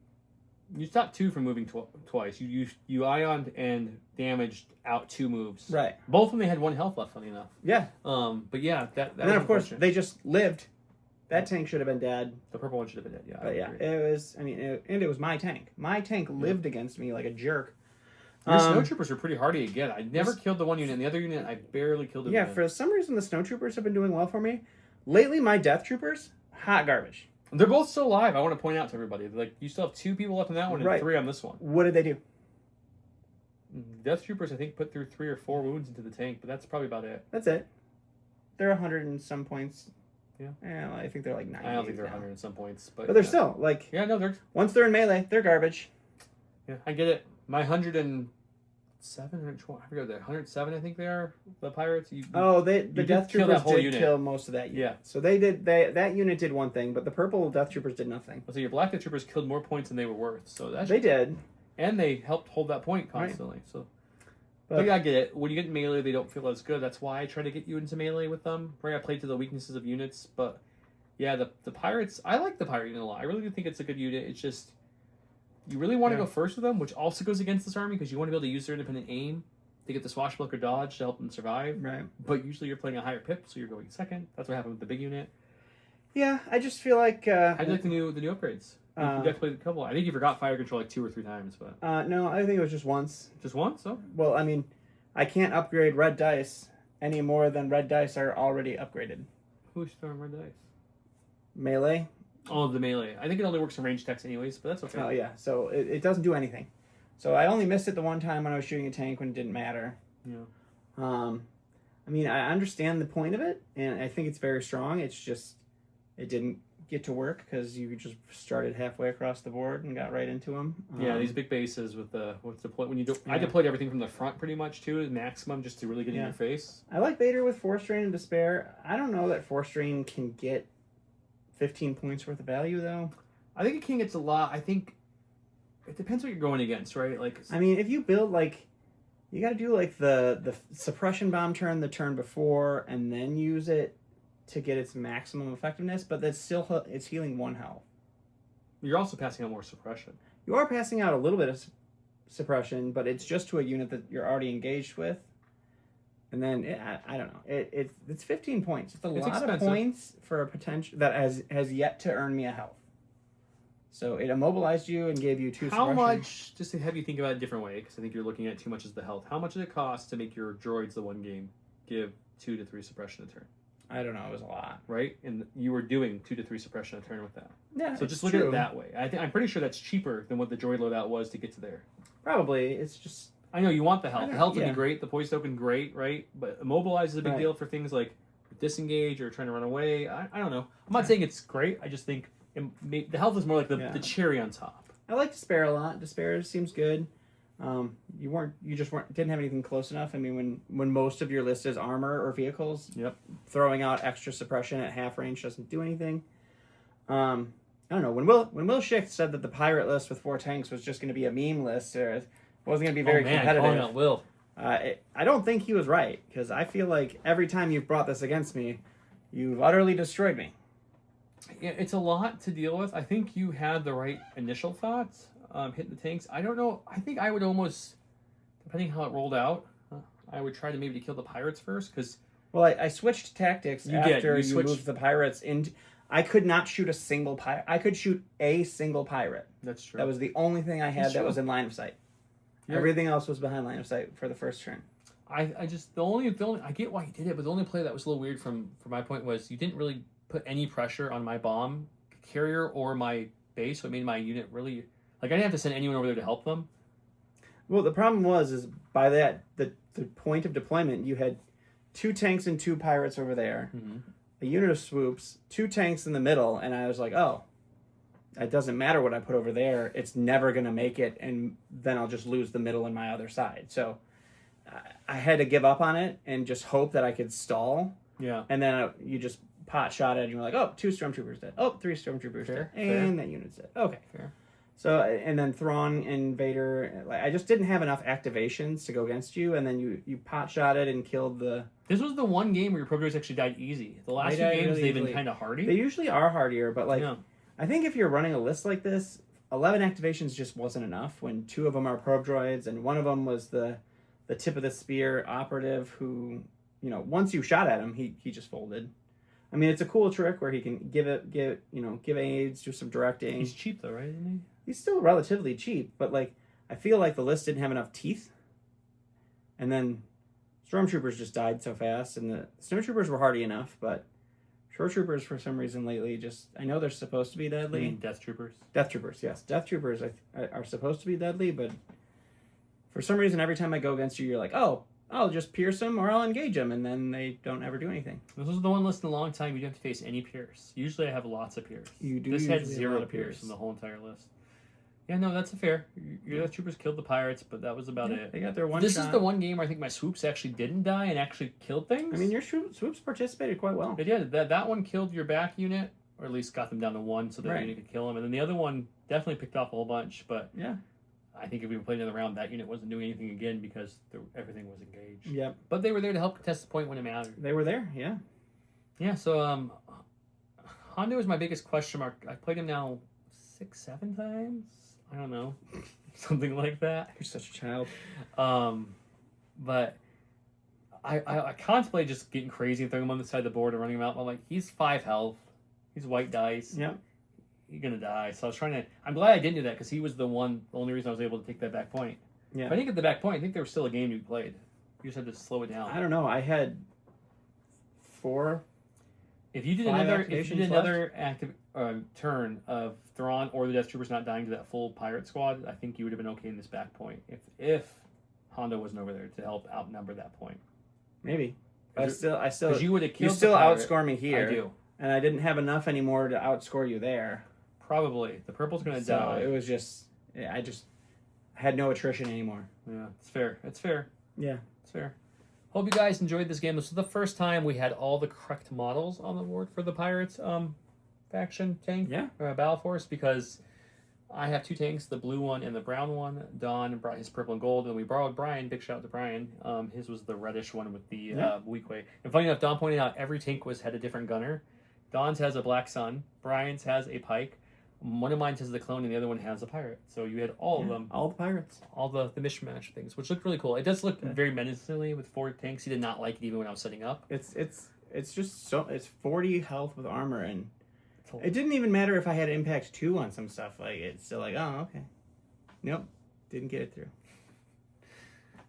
You stopped 2 from moving twice. You ioned and damaged out 2 moves. Right. Both of them they had 1 health left, funny enough. Yeah. But yeah, that and then of course they just lived. That tank should have been dead. The purple one should have been dead. Yeah. But yeah, it was. I mean, it was my tank. My tank lived against me like a jerk. Your snowtroopers are pretty hardy again. I never killed the one unit, and the other unit I barely killed. Yeah, for some reason the snowtroopers have been doing well for me. Lately, my death troopers, hot garbage. They're both still alive. I want to point out to everybody, like you still have 2 people left on that one and 3 on this one. What did they do? Death troopers, I think, put through 3 or 4 wounds into the tank, but that's probably about it. That's it. They're 100 and some points. Yeah. Yeah, I think they're like 90. I don't think they're 100 and some points, but they're still like. Yeah, no, they're. Once they're in melee, they're garbage. Yeah, I get it. My 107 or 12, I forget, 107, I think they are, the pirates. The Death Troopers did kill most of that unit. Yeah. So that unit did one thing, but the purple Death Troopers did nothing. So your black Death Troopers killed more points than they were worth. So they did. And they helped hold that point constantly. Right. So, but I get it. When you get in melee, they don't feel as good. That's why I try to get you into melee with them. Right, I play to the weaknesses of units, but yeah, the pirates, I like the pirate unit a lot. I really do think it's a good unit. It's just... You really want to go first with them, which also goes against this army because you want to be able to use their independent aim to get the swashbuckler dodge to help them survive. Right. But usually you're playing a higher pip, so you're going second. That's what happened with the big unit. Yeah, I just feel like... How do you like the new upgrades? You definitely played a couple. I think you forgot fire control like 2 or 3 times, but... No, I think it was just once. Just once? Oh. Well, I mean, I can't upgrade red dice any more than red dice are already upgraded. Who's throwing red dice? Melee. Oh, the melee. I think it only works in range text anyways, but that's okay. Oh, yeah. So it doesn't do anything. So I only missed it the one time when I was shooting a tank when it didn't matter. Yeah. I mean, I understand the point of it, and I think it's very strong. It's just, it didn't get to work because you just started halfway across the board and got right into them. Yeah, these big bases with deploy when you do. I deployed everything from the front pretty much too, maximum, just to really get in your face. I like Vader with Force Drain and Despair. I don't know that Force Drain can get 15 points worth of value though. I think a king gets a lot. I think it depends what you're going against, right? Like, I mean, if you build like, you got to do like the suppression bomb turn the turn before, and then use it to get its maximum effectiveness. But that's still it's healing 1 health. You're also passing out more suppression. You are passing out a little bit of suppression, but it's just to a unit that you're already engaged with. And then I don't know. It's 15 points. It's a lot expensive. of points for a potential that has yet to earn me a health. So it immobilized you and gave you 2 How suppression. much, just to have you think about it a different way, because I think you're looking at too much as the health. How much does it cost to make your droids the one game give 2 to 3 suppression a turn? I don't know. It was a lot. Right? And you were doing 2 to 3 suppression a turn with that. Yeah. So just look at it that way. I'm pretty sure that's cheaper than what the droid loadout was to get to there. Probably. It's just... I know you want the health. The health would yeah. be great. The poise token, great, right? But immobilize is a big Right. deal for things like disengage or trying to run away. I don't know. I'm not saying it's great. I just think the health is more like the cherry on top. I like Despair a lot. Despair seems good. You just didn't have anything close enough. I mean, when most of your list is armor or vehicles, Yep. throwing out extra suppression at half range doesn't do anything. I don't know. When Will Schicht said that the pirate list with 4 tanks was just going to be a meme list, or it wasn't going to be very competitive. Calling out Will. I don't think he was right, because I feel like every time you've brought this against me, you've utterly destroyed me. Yeah, it's a lot to deal with. I think you had the right initial thoughts, hitting the tanks. I don't know. I think I would almost, depending how it rolled out, I would try to maybe kill the pirates first, because... Well, I switched tactics after you moved the pirates into... I could not shoot a single pirate. I could shoot a single pirate. That's true. That was the only thing I had that was in line of sight. Yeah. Everything else was behind line of sight for the first turn. I just the only I get why you did it, but the only play that was a little weird from my point was you didn't really put any pressure on my bomb carrier or my base, so it made my unit really like I didn't have to send anyone over there to help them. Well, the problem is by that the point of deployment you had 2 tanks and 2 pirates over there, a unit of swoops, 2 tanks in the middle, and I was like, oh, it doesn't matter what I put over there. It's never going to make it, and then I'll just lose the middle and my other side. So I had to give up on it and just hope that I could stall. Yeah. And then you just pot shot it, and you're like, oh, 2 stormtroopers dead. Oh, 3 stormtroopers dead. And that unit's dead. Okay. Fair. So, and then Thrawn and Vader, I just didn't have enough activations to go against you, and then you pot shot it and killed the... This was the one game where your Pro actually died easy. The last 2 games, really they've easily. been kind of hardy. They usually are hardier, but like... Yeah. I think if you're running a list like this, 11 activations just wasn't enough when 2 of them are probe droids and one of them was the tip of the spear operative who, once you shot at him, he just folded. I mean, it's a cool trick where he can give aids, do some directing. He's cheap though, right? Isn't he? He's still relatively cheap, but like I feel like the list didn't have enough teeth. And then stormtroopers just died so fast, and the snowtroopers were hardy enough, but shore troopers, for some reason lately, I know they're supposed to be deadly. Death troopers. Death troopers, yes. Death troopers are supposed to be deadly, but for some reason, every time I go against you, you're like, oh, I'll just pierce them or I'll engage them, and then they don't ever do anything. This was the one list in a long time you didn't have to face any pierce. Usually I have lots of pierce. You do. This had usually have a 0 lot of pierce pierce in the whole entire list. Yeah, no, that's fair. Your Death troopers killed the pirates, but that was about it. They got their one This shot. is the one game where I think my swoops actually didn't die and actually killed things. I mean, your swoops participated quite well. They did. That one killed your back unit, or at least got them down to 1 so that unit could kill them. And then the other one definitely picked off a whole bunch, but yeah, I think if we played another round, that unit wasn't doing anything again because everything was engaged. Yep. But they were there to help contest the point when it mattered. They were there, yeah. Yeah, so Hondo is my biggest question mark. I played him now 6-7 times. I don't know, something like that. You're such a child. But I contemplate just getting crazy and throwing him on the side of the board and running him out. I'm like, he's 5 health. He's white dice. Yep. He's gonna die. So I was trying to. I'm glad I didn't do that because he was the only reason I was able to take that back point. Yeah. If I didn't get the back point, I think there was still a game you played. You just had to slow it down. I don't know. I had 4. If you did another active turn of Thrawn or the Death Troopers not dying to that full pirate squad, I think you would have been okay in this back point. If Hondo wasn't over there to help outnumber that point. Maybe. I still. Because you would have killed. You still the pirate. outscore me here. I do. and I didn't have enough anymore to outscore you there. Probably. The purple's going to So die. it was just, I had no attrition anymore. Yeah, it's fair. It's fair. Yeah. It's fair. Hope you guys enjoyed this game. This was the first time we had all the correct models on the board for the Pirates faction tank. Yeah. Battle Force, because I have 2 tanks, the blue one and the brown one. Don brought his purple and gold, and we borrowed Brian. Big shout out to Brian. His was the reddish one with the Weequay. And funny enough, Don pointed out every tank had a different gunner. Don's has a Black Sun. Brian's has a Pike. One of mine has the clone, and the other one has a pirate. So you had all of them. All the pirates. All the mishmash things, which looked really cool. It does look very menacingly with 4 tanks. He did not like it even when I was setting up. It's just so, it's 40 health with armor, and it didn't even matter if I had impact 2 on some stuff. Like, it's still like, oh, okay. Nope. Didn't get it through.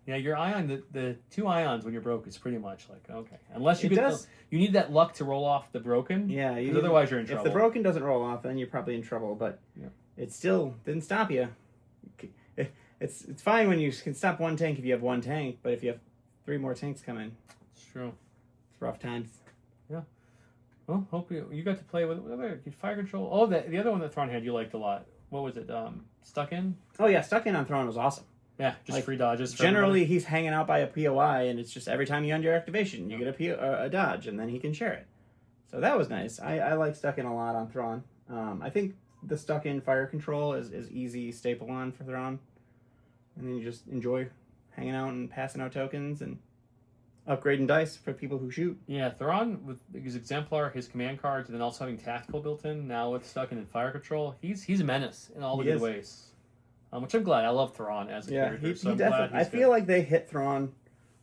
Yeah, your ion, the 2 ions when you're broke is pretty much like, okay. Unless you you need that luck to roll off the broken. Yeah. Otherwise you're in trouble. If the broken doesn't roll off, then you're probably in trouble, but it still didn't stop you. It's fine when you can stop 1 tank if you have 1 tank, but if you have 3 more tanks coming. It's true. It's rough times. Yeah. Well, hope you got to play with fire control. Oh, the other one that Thrawn had you liked a lot. What was it? Stuck in? Oh, yeah. Stuck in on Thrawn was awesome. Yeah, just free dodges. Generally, he's hanging out by a POI, and it's just every time you end your activation, you get a dodge, and then he can share it. So that was nice. I like Stuck In a lot on Thrawn. I think the Stuck In fire control is easy staple on for Thrawn. And then you just enjoy hanging out and passing out tokens and upgrading dice for people who shoot. Yeah, Thrawn, with his Exemplar, his command cards, and then also having tactical built in, now with Stuck In and fire control, he's a menace in all the good ways. Which I'm glad. I love Thrawn as a character. He definitely. I feel like they hit Thrawn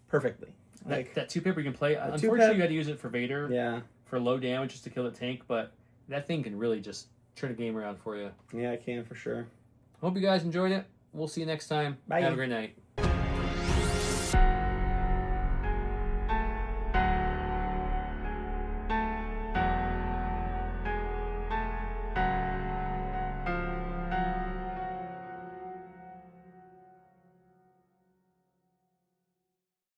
perfectly. Like that 2-paper you can play. Unfortunately, you had to use it for Vader. Yeah. For low damage just to kill the tank, but that thing can really just turn a game around for you. Yeah, I can for sure. Hope you guys enjoyed it. We'll see you next time. Bye. Have a great night.